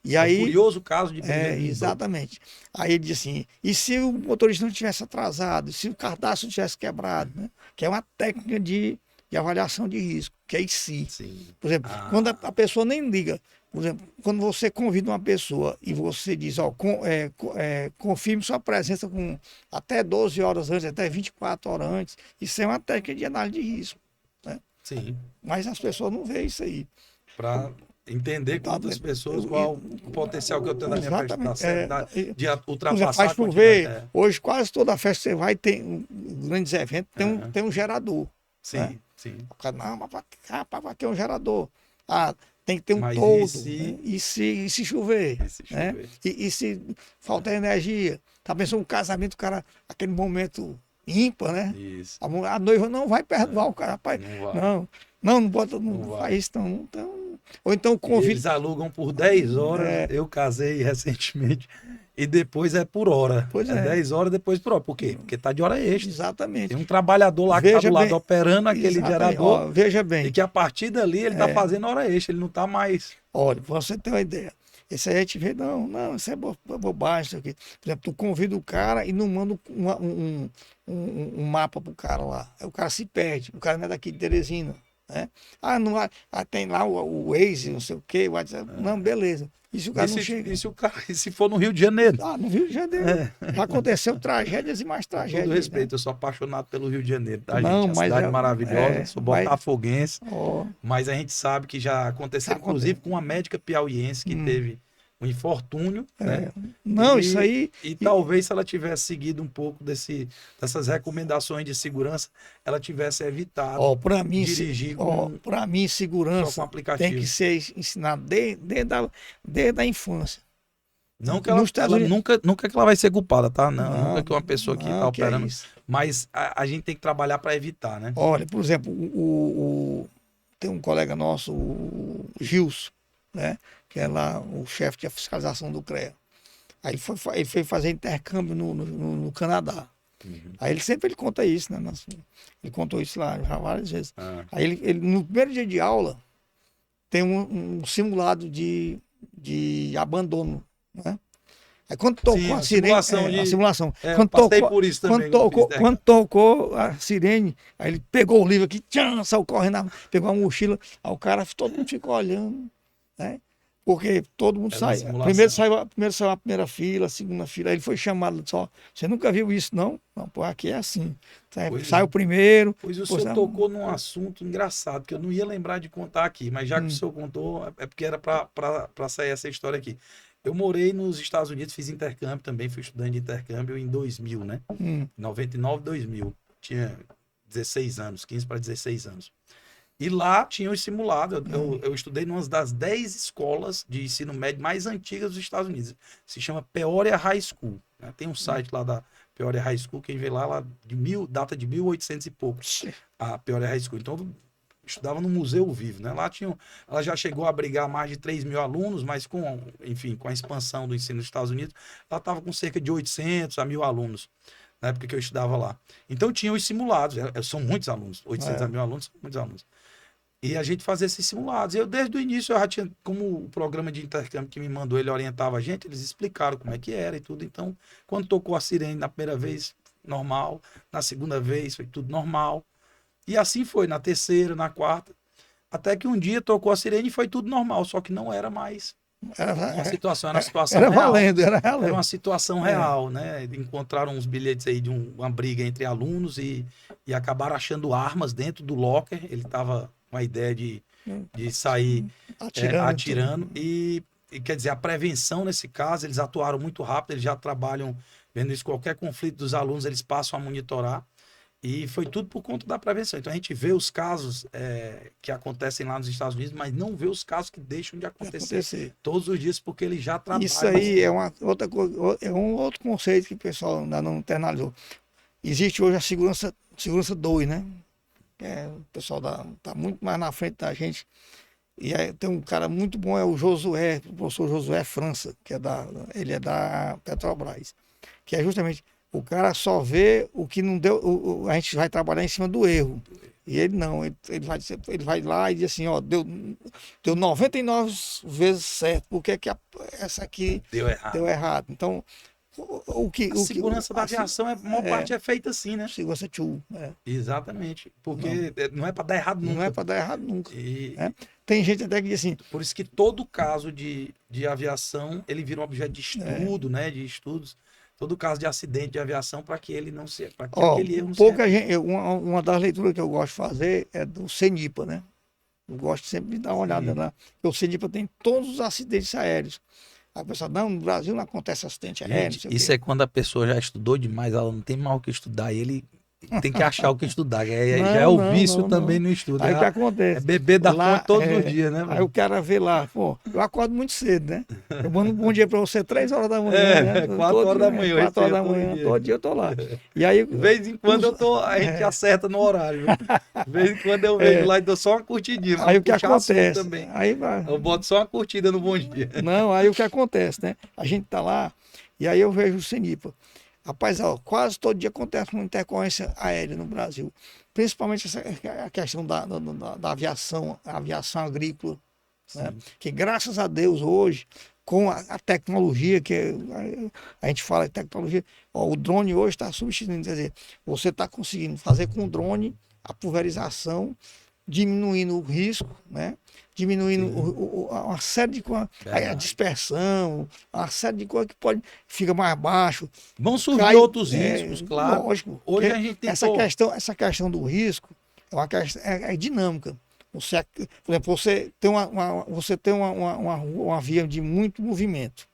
E É aí, um curioso caso de Benjamin Button. exatamente. Aí ele diz assim, e se o motorista não tivesse atrasado, se o cadastro tivesse quebrado, né? Que é uma técnica de avaliação de risco, que é IC. Sim. Por exemplo, quando a pessoa nem liga, por exemplo, quando você convida uma pessoa e você diz, ó, confirme sua presença com até 12 horas antes, até 24 horas antes, isso é uma técnica de análise de risco. Né? Sim. Mas as pessoas não veem isso aí. Para entender quantas pessoas, qual o potencial que eu tenho da minha festa de ultrapassar faz a chover. Hoje quase toda festa que você vai, tem grandes eventos, tem um gerador. Sim, né? sim. O cara, não, mas vai ter um gerador. Tem que ter um mas toldo. né? E se chover? Né? E se faltar energia? Tá pensando um casamento, o cara, aquele momento ímpar, né? Isso. A noiva não vai perdoar o cara, rapaz. Não bota, não faz isso, não. Então, ou então convida. Eles alugam por 10 horas. Eu casei recentemente. E depois é por hora. Pois 10 horas depois por hora. Por quê? Porque tá de hora extra. Exatamente. Tem um trabalhador lá que tá do lado operando aquele gerador. Ó, veja bem. E que a partir dali ele tá fazendo hora extra. Ele não tá mais. Olha, pra você ter uma ideia. Esse aí a gente vê, não, isso é bobagem, isso aqui. Por exemplo, tu convida o cara e não manda um mapa pro cara lá. Aí o cara se perde. O cara não é daqui de Teresina. Né? Tem lá o Waze, não sei o quê, o WhatsApp. Não, beleza. E se o cara não chega? E se for no Rio de Janeiro? No Rio de Janeiro. Já aconteceu tragédias e mais tragédias. Com todo respeito, eu sou apaixonado pelo Rio de Janeiro, tá, não, gente? A cidade maravilhosa, sou botafoguense, mas a gente sabe que já aconteceu, inclusive, com uma médica piauiense que teve um infortúnio, né? Não, isso aí... E talvez se ela tivesse seguido um pouco dessas recomendações de segurança, ela tivesse evitado dirigir para mim, segurança tem que ser ensinada desde a infância. Não que ela nunca que ela vai ser culpada, tá? Nunca que uma pessoa que tá operando. Mas a gente tem que trabalhar para evitar, né? Olha, por exemplo, tem um colega nosso, o Gilson, né? Que é lá o chefe de fiscalização do CREA. Aí ele foi fazer intercâmbio no Canadá. Aí ele conta isso, né? Ele contou isso lá já várias vezes. Aí ele, no primeiro dia de aula, tem um simulado de abandono, né? Aí quando tocou a sirene, a simulação. Quando tocou a sirene, aí ele pegou o livro aqui, saiu correndo, pegou a mochila, aí todo mundo ficou olhando, né? Porque todo mundo sai. Primeiro saiu a primeira fila, a segunda fila, aí ele foi chamado só. Você nunca viu isso, não? Não, pô, aqui é assim. Sai o primeiro. Pois o senhor tocou num assunto engraçado, que eu não ia lembrar de contar aqui, mas já que o senhor contou, é porque era para sair essa história aqui. Eu morei nos Estados Unidos, fiz intercâmbio também, fui estudante de intercâmbio em 2000, né? 99, 2000. Tinha 16 anos, 15 para 16 anos. E lá tinha os simulados. Eu estudei em uma das 10 escolas de ensino médio mais antigas dos Estados Unidos. Se chama Peoria High School. Né? Tem um site lá da Peoria High School, quem vê lá data de 1800 e poucos. A Peoria High School. Então, eu estudava no Museu Vivo. Né? Lá ela já chegou a abrigar mais de 3 mil alunos, mas com a expansão do ensino dos Estados Unidos, ela estava com cerca de 800 a 1.000 alunos. Na época que eu estudava lá. Então tinha os simulados, são muitos alunos, 800 a 1.000 alunos, são muitos alunos. E a gente fazia esses simulados. Eu, desde o início, eu já tinha, como o programa de intercâmbio que me mandou, ele orientava a gente, eles explicaram como é que era e tudo. Então, quando tocou a sirene na primeira vez, normal. Na segunda vez, foi tudo normal. E assim foi, na terceira, na quarta. Até que um dia tocou a sirene e foi tudo normal, só que não era mais era uma situação era real. Valendo. Era uma situação real, né? Encontraram uns bilhetes aí de uma briga entre alunos e acabaram achando armas dentro do locker. Ele estava com a ideia de sair atirando. E quer dizer, a prevenção nesse caso, eles atuaram muito rápido, eles já trabalham vendo isso, qualquer conflito dos alunos, eles passam a monitorar. E foi tudo por conta da prevenção. Então a gente vê os casos que acontecem lá nos Estados Unidos, mas não vê os casos que deixam de acontecer todos os dias, porque ele já trabalha. Isso aí é uma outra coisa, é um outro conceito que o pessoal ainda não internalizou. Existe hoje a segurança 2, né? O pessoal tá muito mais na frente da gente. E aí tem um cara muito bom, é o Josué, o professor Josué França, ele é da Petrobras, que é justamente o cara só vê o que não deu, a gente vai trabalhar em cima do erro. E ele não, ele vai lá e diz assim, ó, deu 99 vezes certo, por que essa aqui deu errado? Então, a segurança da aviação, a maior parte é feita assim, né? Segurança 2. Exatamente, porque não é para dar errado nunca. Não é para dar errado nunca. Tem gente até que diz assim... Por isso que todo caso de aviação, ele vira um objeto de estudo, né? De estudos. Todo caso de acidente de aviação, para que ele não se... Para que aquele erro não se... Uma das leituras que eu gosto de fazer é do CENIPA, né? Eu gosto sempre de dar uma olhada lá. Porque o CENIPA tem todos os acidentes aéreos. A pessoa, não, no Brasil não acontece acidente aéreo. Gente, isso é quando a pessoa já estudou demais, ela não tem mais o que estudar, e ele tem que achar o que estudar. Já é o vício também no estudo. Aí o que acontece? É beber da fonte todos os dias, né? Aí o cara vê lá, pô, eu acordo muito cedo, né? Eu mando um bom dia pra você 3 horas da manhã, né? 4 horas da manhã. 4 horas da manhã, todo dia eu tô lá. E aí, de vez em quando a gente acerta no horário. De vez em quando eu vejo lá e dou só uma curtidinha. Aí o que acontece? Também. Eu boto só uma curtida no bom dia. Não, aí o que acontece, né? A gente tá lá e aí eu vejo o CENIPA. Rapaz, ó, quase todo dia acontece uma intercorrência aérea no Brasil. Principalmente a questão da aviação, a aviação agrícola. Né? Que graças a Deus hoje, com a tecnologia, a gente fala de tecnologia, ó, o drone hoje está substituindo. Quer dizer, você está conseguindo fazer com o drone a pulverização, diminuindo o risco, né? Diminuindo uma série de coisas, a dispersão, uma série de coisas que fica mais baixo. Vão surgir outros riscos, claro. Lógico. Hoje a gente tem essa questão do risco é uma questão dinâmica. Você, por exemplo, você tem uma via de muito movimento.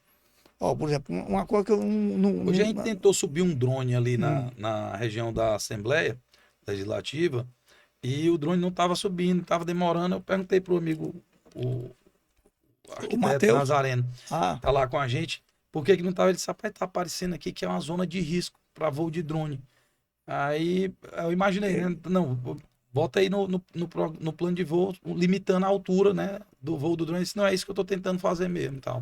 Ó, por exemplo, uma coisa que eu não... Hoje a gente tentou subir um drone ali na região da Assembleia Legislativa, e o drone não estava subindo, estava demorando. Eu perguntei para o amigo, o arquiteto Nazareno, tá lá com a gente, por que não estava? Ele disse, rapaz, tá aparecendo aqui que é uma zona de risco para voo de drone. Aí eu imaginei, né? Não, bota aí no plano de voo, limitando a altura, né, do voo do drone. Isso não é isso que eu estou tentando fazer mesmo, tal.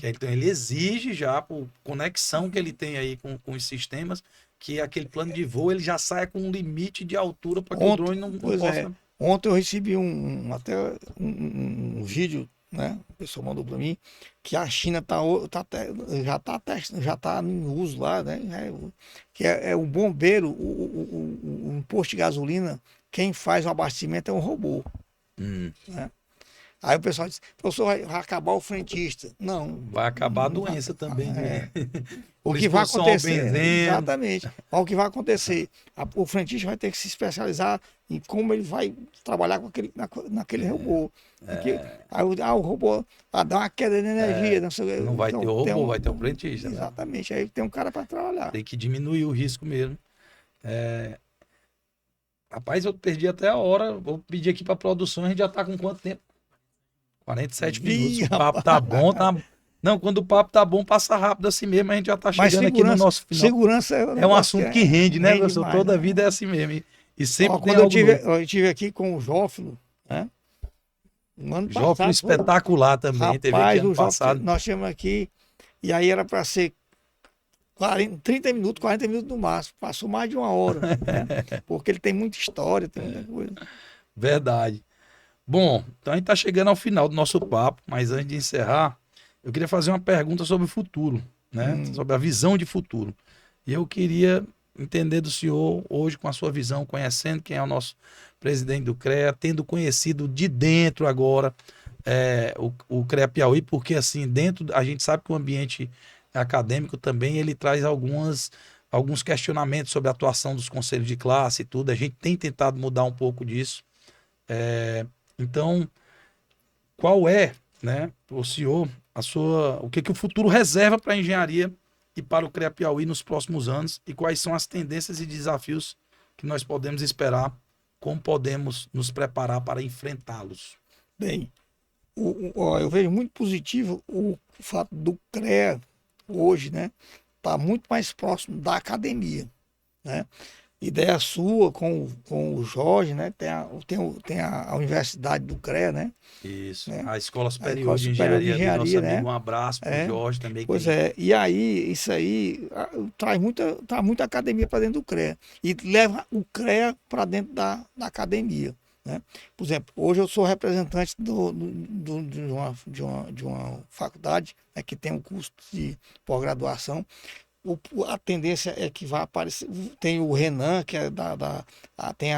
Então ele exige já, por conexão que ele tem aí com os sistemas, que aquele plano de voo ele já saia com um limite de altura para que o drone não possa... Ontem eu recebi um vídeo, né? O pessoal mandou para mim que a China já tá em uso lá, né? Que é o bombeiro, um posto de gasolina, quem faz o abastecimento é um robô. Né? Aí o pessoal diz, professor, vai acabar o frentista. Não. Vai acabar a doença também, né? O que vai acontecer, exatamente. O que vai acontecer, o frentista vai ter que se especializar em como ele vai trabalhar com naquele robô. Porque, aí o robô vai dar uma queda de energia. Não vai ter o robô, vai ter o frentista. Exatamente, aí tem um cara para trabalhar. Tem que diminuir o risco mesmo. Rapaz, eu perdi até a hora, vou pedir aqui para a produção, a gente já está com quanto tempo? 47 minutos, o papo tá bom, tá... Não, quando o papo tá bom, passa rápido assim mesmo, a gente já tá chegando aqui no nosso final. Segurança é um assunto que rende, né, professor? Toda vida é assim mesmo. E sempre quando eu tive aqui com o Jófilo, né? No ano passado. Jófilo espetacular também, rapaz, teve aqui ano passado. Nós tínhamos aqui, e aí era para ser 30 minutos, 40 minutos no máximo. Passou mais de 1 hora, né? Porque ele tem muita história, tem muita coisa. Verdade. Bom, então a gente está chegando ao final do nosso papo, mas antes de encerrar, eu queria fazer uma pergunta sobre o futuro, né? Sobre a visão de futuro. E eu queria entender do senhor, hoje, com a sua visão, conhecendo quem é o nosso presidente do CREA, tendo conhecido de dentro agora o CREA Piauí, porque assim, dentro, a gente sabe que o ambiente acadêmico também, ele traz alguns questionamentos sobre a atuação dos conselhos de classe e tudo. A gente tem tentado mudar um pouco disso. Então, qual é, né, o senhor, o que o futuro reserva para a engenharia e para o CREA Piauí nos próximos anos, e quais são as tendências e desafios que nós podemos esperar, como podemos nos preparar para enfrentá-los? Bem, eu vejo muito positivo o fato do CREA hoje, né, tá muito mais próximo da academia, né? Ideia sua com o Jorge, né? Tem a Universidade do CREA, né? Isso, né? a Escola A Superior Escola de Superior de Engenharia do nosso Engenharia, amigo, né? um abraço para o É, Jorge também, que pois tem. é. E aí, isso aí traz muita academia para dentro do CREA. E leva o CREA para dentro da academia. Né? Por exemplo, hoje eu sou representante de uma faculdade, né, que tem um curso de pós-graduação. A tendência é que vai aparecer. Tem o Renan, que é tem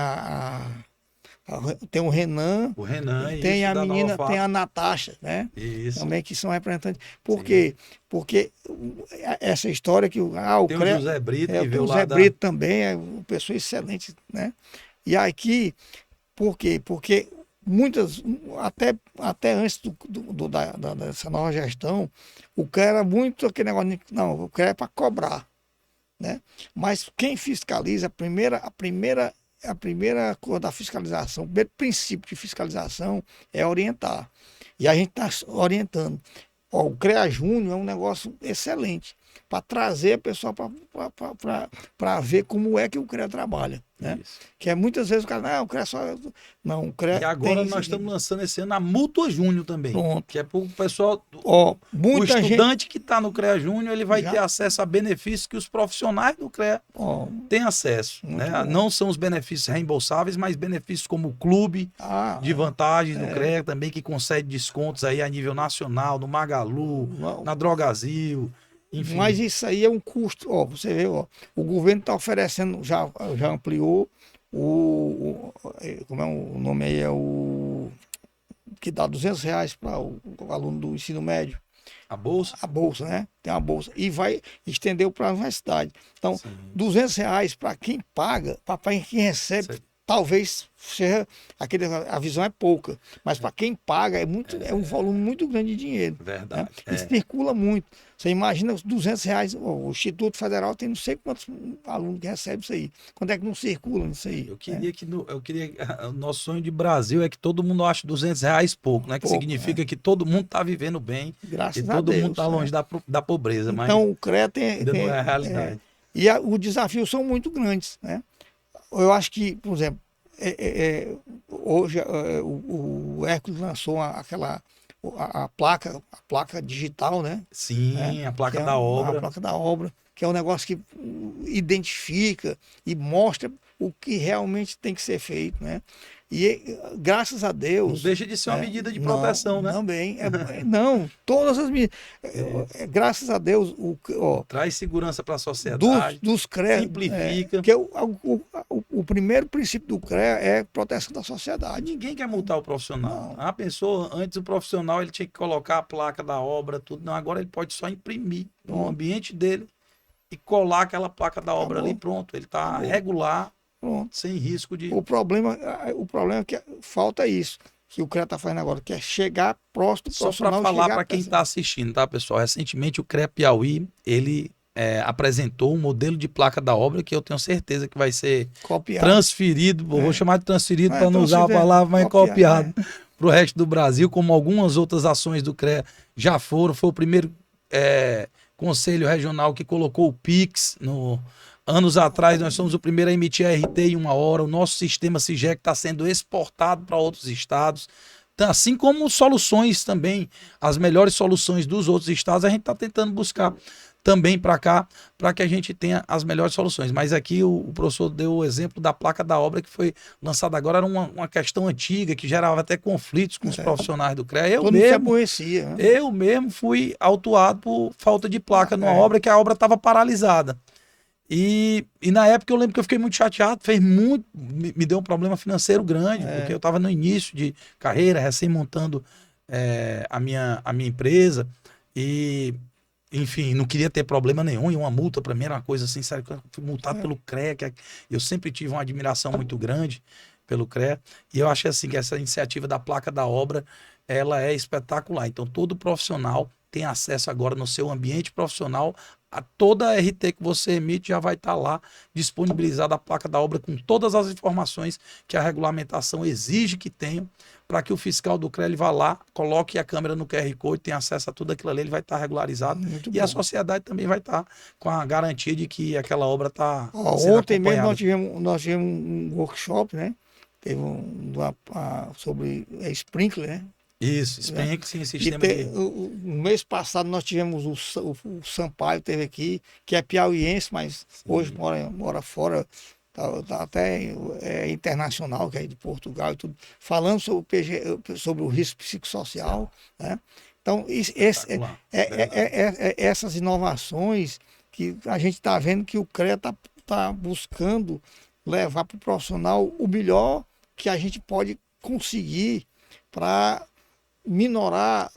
tem o Renan, O Renan, e tem isso, a da Nova menina, tem Fato. a Natasha, né? Isso, Também que são representantes. Por sim. quê? Porque essa história que o Tem o CREA, José Brito, que tem veio o lá Zé da... Brito também, é uma pessoa excelente, né? E aqui, por quê? Porque muitas, até antes dessa nova gestão, o CREA era muito aquele negócio, não, o CREA é para cobrar, né? Mas quem fiscaliza, a primeira coisa da fiscalização, o primeiro princípio de fiscalização é orientar. E a gente está orientando. Ó, o CREA Júnior é um negócio excelente para trazer a pessoa para ver como é que o CREA trabalha. Né? Isso. Que é muitas vezes o cara, não, o CREA só. Não, o CREA E agora tem isso nós aqui. estamos lançando esse ano a Mútua Júnior também. Pronto. Que é para o pessoal, Ó, o muita gente. estudante que está no CREA Júnior, ele vai Já? ter acesso a benefícios que os profissionais do CREA Ó, têm acesso. muito Né? bom. Não são os benefícios reembolsáveis, mas benefícios como o clube de vantagens do CREA também, que concede descontos aí a nível nacional, no Magalu, Não. na Drogazil, enfim. Mas isso aí é um custo. Ó, você vê, ó, o governo está oferecendo, já ampliou como é o nome aí? É o que dá R$ 200 para o aluno do ensino médio. A bolsa? A bolsa, né? Tem uma bolsa. E vai estender para a universidade. Então, Sim. R$ 200 para quem paga, para quem recebe, Certo. talvez seja a visão é pouca, mas para quem paga é um volume muito grande de dinheiro. Verdade. Né? E circula muito. Você imagina os R$ 200, o Instituto Federal tem não sei quantos alunos que recebem isso aí. Quando é que não circula isso aí? Eu queria o nosso sonho de Brasil é que todo mundo ache R$ 200 pouco, né? Que Pouco, significa que todo mundo está vivendo bem Graças e a todo Deus. mundo está longe da pobreza, mas Então o CREA ainda não é a realidade. e os desafios são muito grandes, né? Eu acho que, por exemplo, hoje o Hércules lançou a placa digital, né? Sim, a placa Que é da obra. A placa da obra, que é um negócio que identifica e mostra o que realmente tem que ser feito, né? E graças a Deus. Não deixa de ser uma medida de proteção, né? Também. Não, todas as medidas. Graças a Deus, Traz segurança para a sociedade. dos CREA. Simplifica. Porque o primeiro princípio do CREA é proteção da sociedade. Ninguém quer multar o profissional. Não. A pessoa, antes o profissional, ele tinha que colocar a placa da obra, tudo. Não, agora ele pode só imprimir no ambiente dele e colar aquela placa da obra ali, pronto. Ele está regular, Pronto. sem risco de... O problema é que falta isso, que o CREA está fazendo agora, que é chegar próximo do Só profissional. para falar para quem está assistindo, tá, pessoal? Recentemente o CREA Piauí, ele apresentou um modelo de placa da obra que eu tenho certeza que vai ser transferido, vou chamar de transferido para não usar a palavra, mas copiado para o resto do Brasil, como algumas outras ações do CREA já foram. Foi o primeiro conselho regional que colocou o Pix anos atrás. Nós somos o primeiro a emitir a RT em 1 hora. O nosso sistema SIGEC está sendo exportado para outros estados. Então, assim como soluções também, as melhores soluções dos outros estados, a gente está tentando buscar também para cá, para que a gente tenha as melhores soluções. Mas aqui o professor deu o exemplo da placa da obra que foi lançada agora, era uma questão antiga, que gerava até conflitos com os profissionais do CREA. Todo mundo se aborrecia, né? Eu mesmo fui autuado por falta de placa numa obra, que a obra estava paralisada. E na época eu lembro que eu fiquei muito chateado, me deu um problema financeiro grande, porque eu estava no início de carreira, recém montando a minha empresa, e enfim, não queria ter problema nenhum, e uma multa para mim era uma coisa assim, sério, eu fui multado pelo CREA, eu sempre tive uma admiração muito grande pelo CREA, e eu achei assim que essa iniciativa da placa da obra, ela é espetacular. Então todo profissional tem acesso agora no seu ambiente profissional a toda a RT que você emite já vai estar lá disponibilizada a placa da obra com todas as informações que a regulamentação exige que tenham para que o fiscal do CREA ele vá lá, coloque a câmera no QR Code, tenha acesso a tudo aquilo ali, ele vai estar regularizado. Muito E bom. a sociedade também vai estar com a garantia de que aquela obra está sendo Ontem mesmo acompanhada. nós tivemos um workshop, né? Teve sobre sprinkler, né? Isso, Spank, sim, sistema de... No mês passado nós tivemos o Sampaio, teve aqui, que é piauiense, mas hoje mora fora, tá até internacional, que é de Portugal e tudo, falando sobre sobre o risco psicossocial, né? Então, essas inovações que a gente está vendo que o CREA está buscando levar para o profissional o melhor que a gente pode conseguir para minorar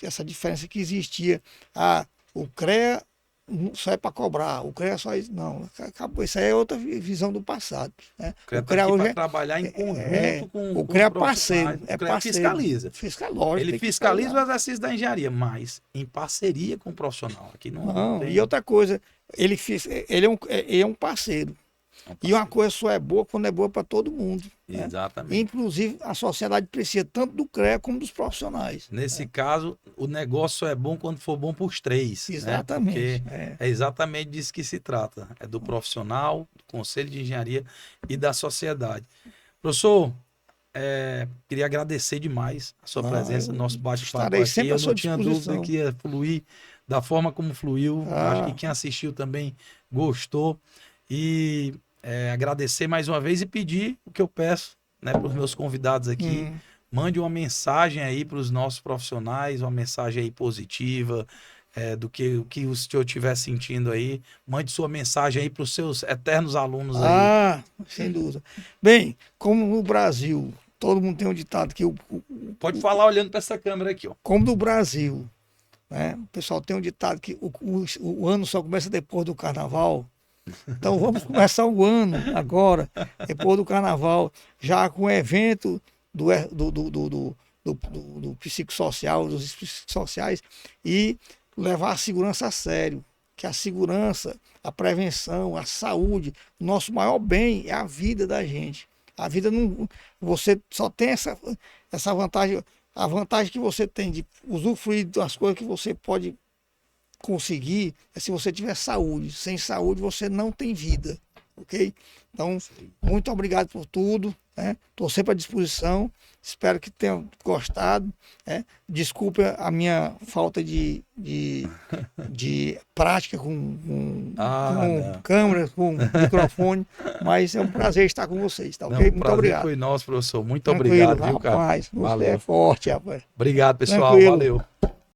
essa diferença que existia. O CREA só é para cobrar, o CREA só... Não, acabou. Isso aí é outra visão do passado, né? O CREA hoje trabalhar em conjunto com o CREA é os parceiro, profissionais. O CREA fiscaliza. Lógico, ele fiscaliza o exercício da engenharia, mas em parceria com o profissional. Aqui não tem... E outra coisa, ele é um parceiro. E uma coisa só é boa quando é boa para todo mundo. Exatamente. Né? Inclusive, a sociedade precisa tanto do CREA como dos profissionais. Nesse caso, o negócio só é bom quando for bom para os três. Exatamente. Né? Porque é exatamente disso que se trata. É do profissional, do Conselho de Engenharia e da sociedade. Professor, queria agradecer demais a sua presença no nosso bate-papo aqui. Eu não tinha dúvida que ia fluir da forma como fluiu. Acho que quem assistiu também gostou. E agradecer mais uma vez e pedir o que eu peço, né, para os meus convidados aqui. Mande uma mensagem aí para os nossos profissionais, uma mensagem aí positiva, do que o senhor estiver sentindo aí. Mande sua mensagem aí para os seus eternos alunos aí. Sem dúvida. Bem, como no Brasil, todo mundo tem um ditado que... Pode falar olhando para essa câmera aqui, ó. Como no Brasil, né, o pessoal tem um ditado que o ano só começa depois do carnaval. Então vamos começar o ano agora, depois do carnaval, já com o evento do psicossocial, dos psicossociais, e levar a segurança a sério. Que a segurança, a prevenção, a saúde, o nosso maior bem é a vida da gente. A vida não. Você só tem essa vantagem, a vantagem que você tem de usufruir das coisas que você pode conseguir é se você tiver saúde. Sem saúde você não tem vida, ok? Então, muito obrigado por tudo, né? Estou sempre à disposição, espero que tenham gostado, né? Desculpe a minha falta de prática com câmera, com microfone, mas é um prazer estar com vocês, tá ok? Muito obrigado. Foi nosso, professor. Muito Tranquilo, obrigado, viu, cara? Rapaz, você Valeu. é forte, rapaz. Obrigado, pessoal. Tranquilo. Valeu.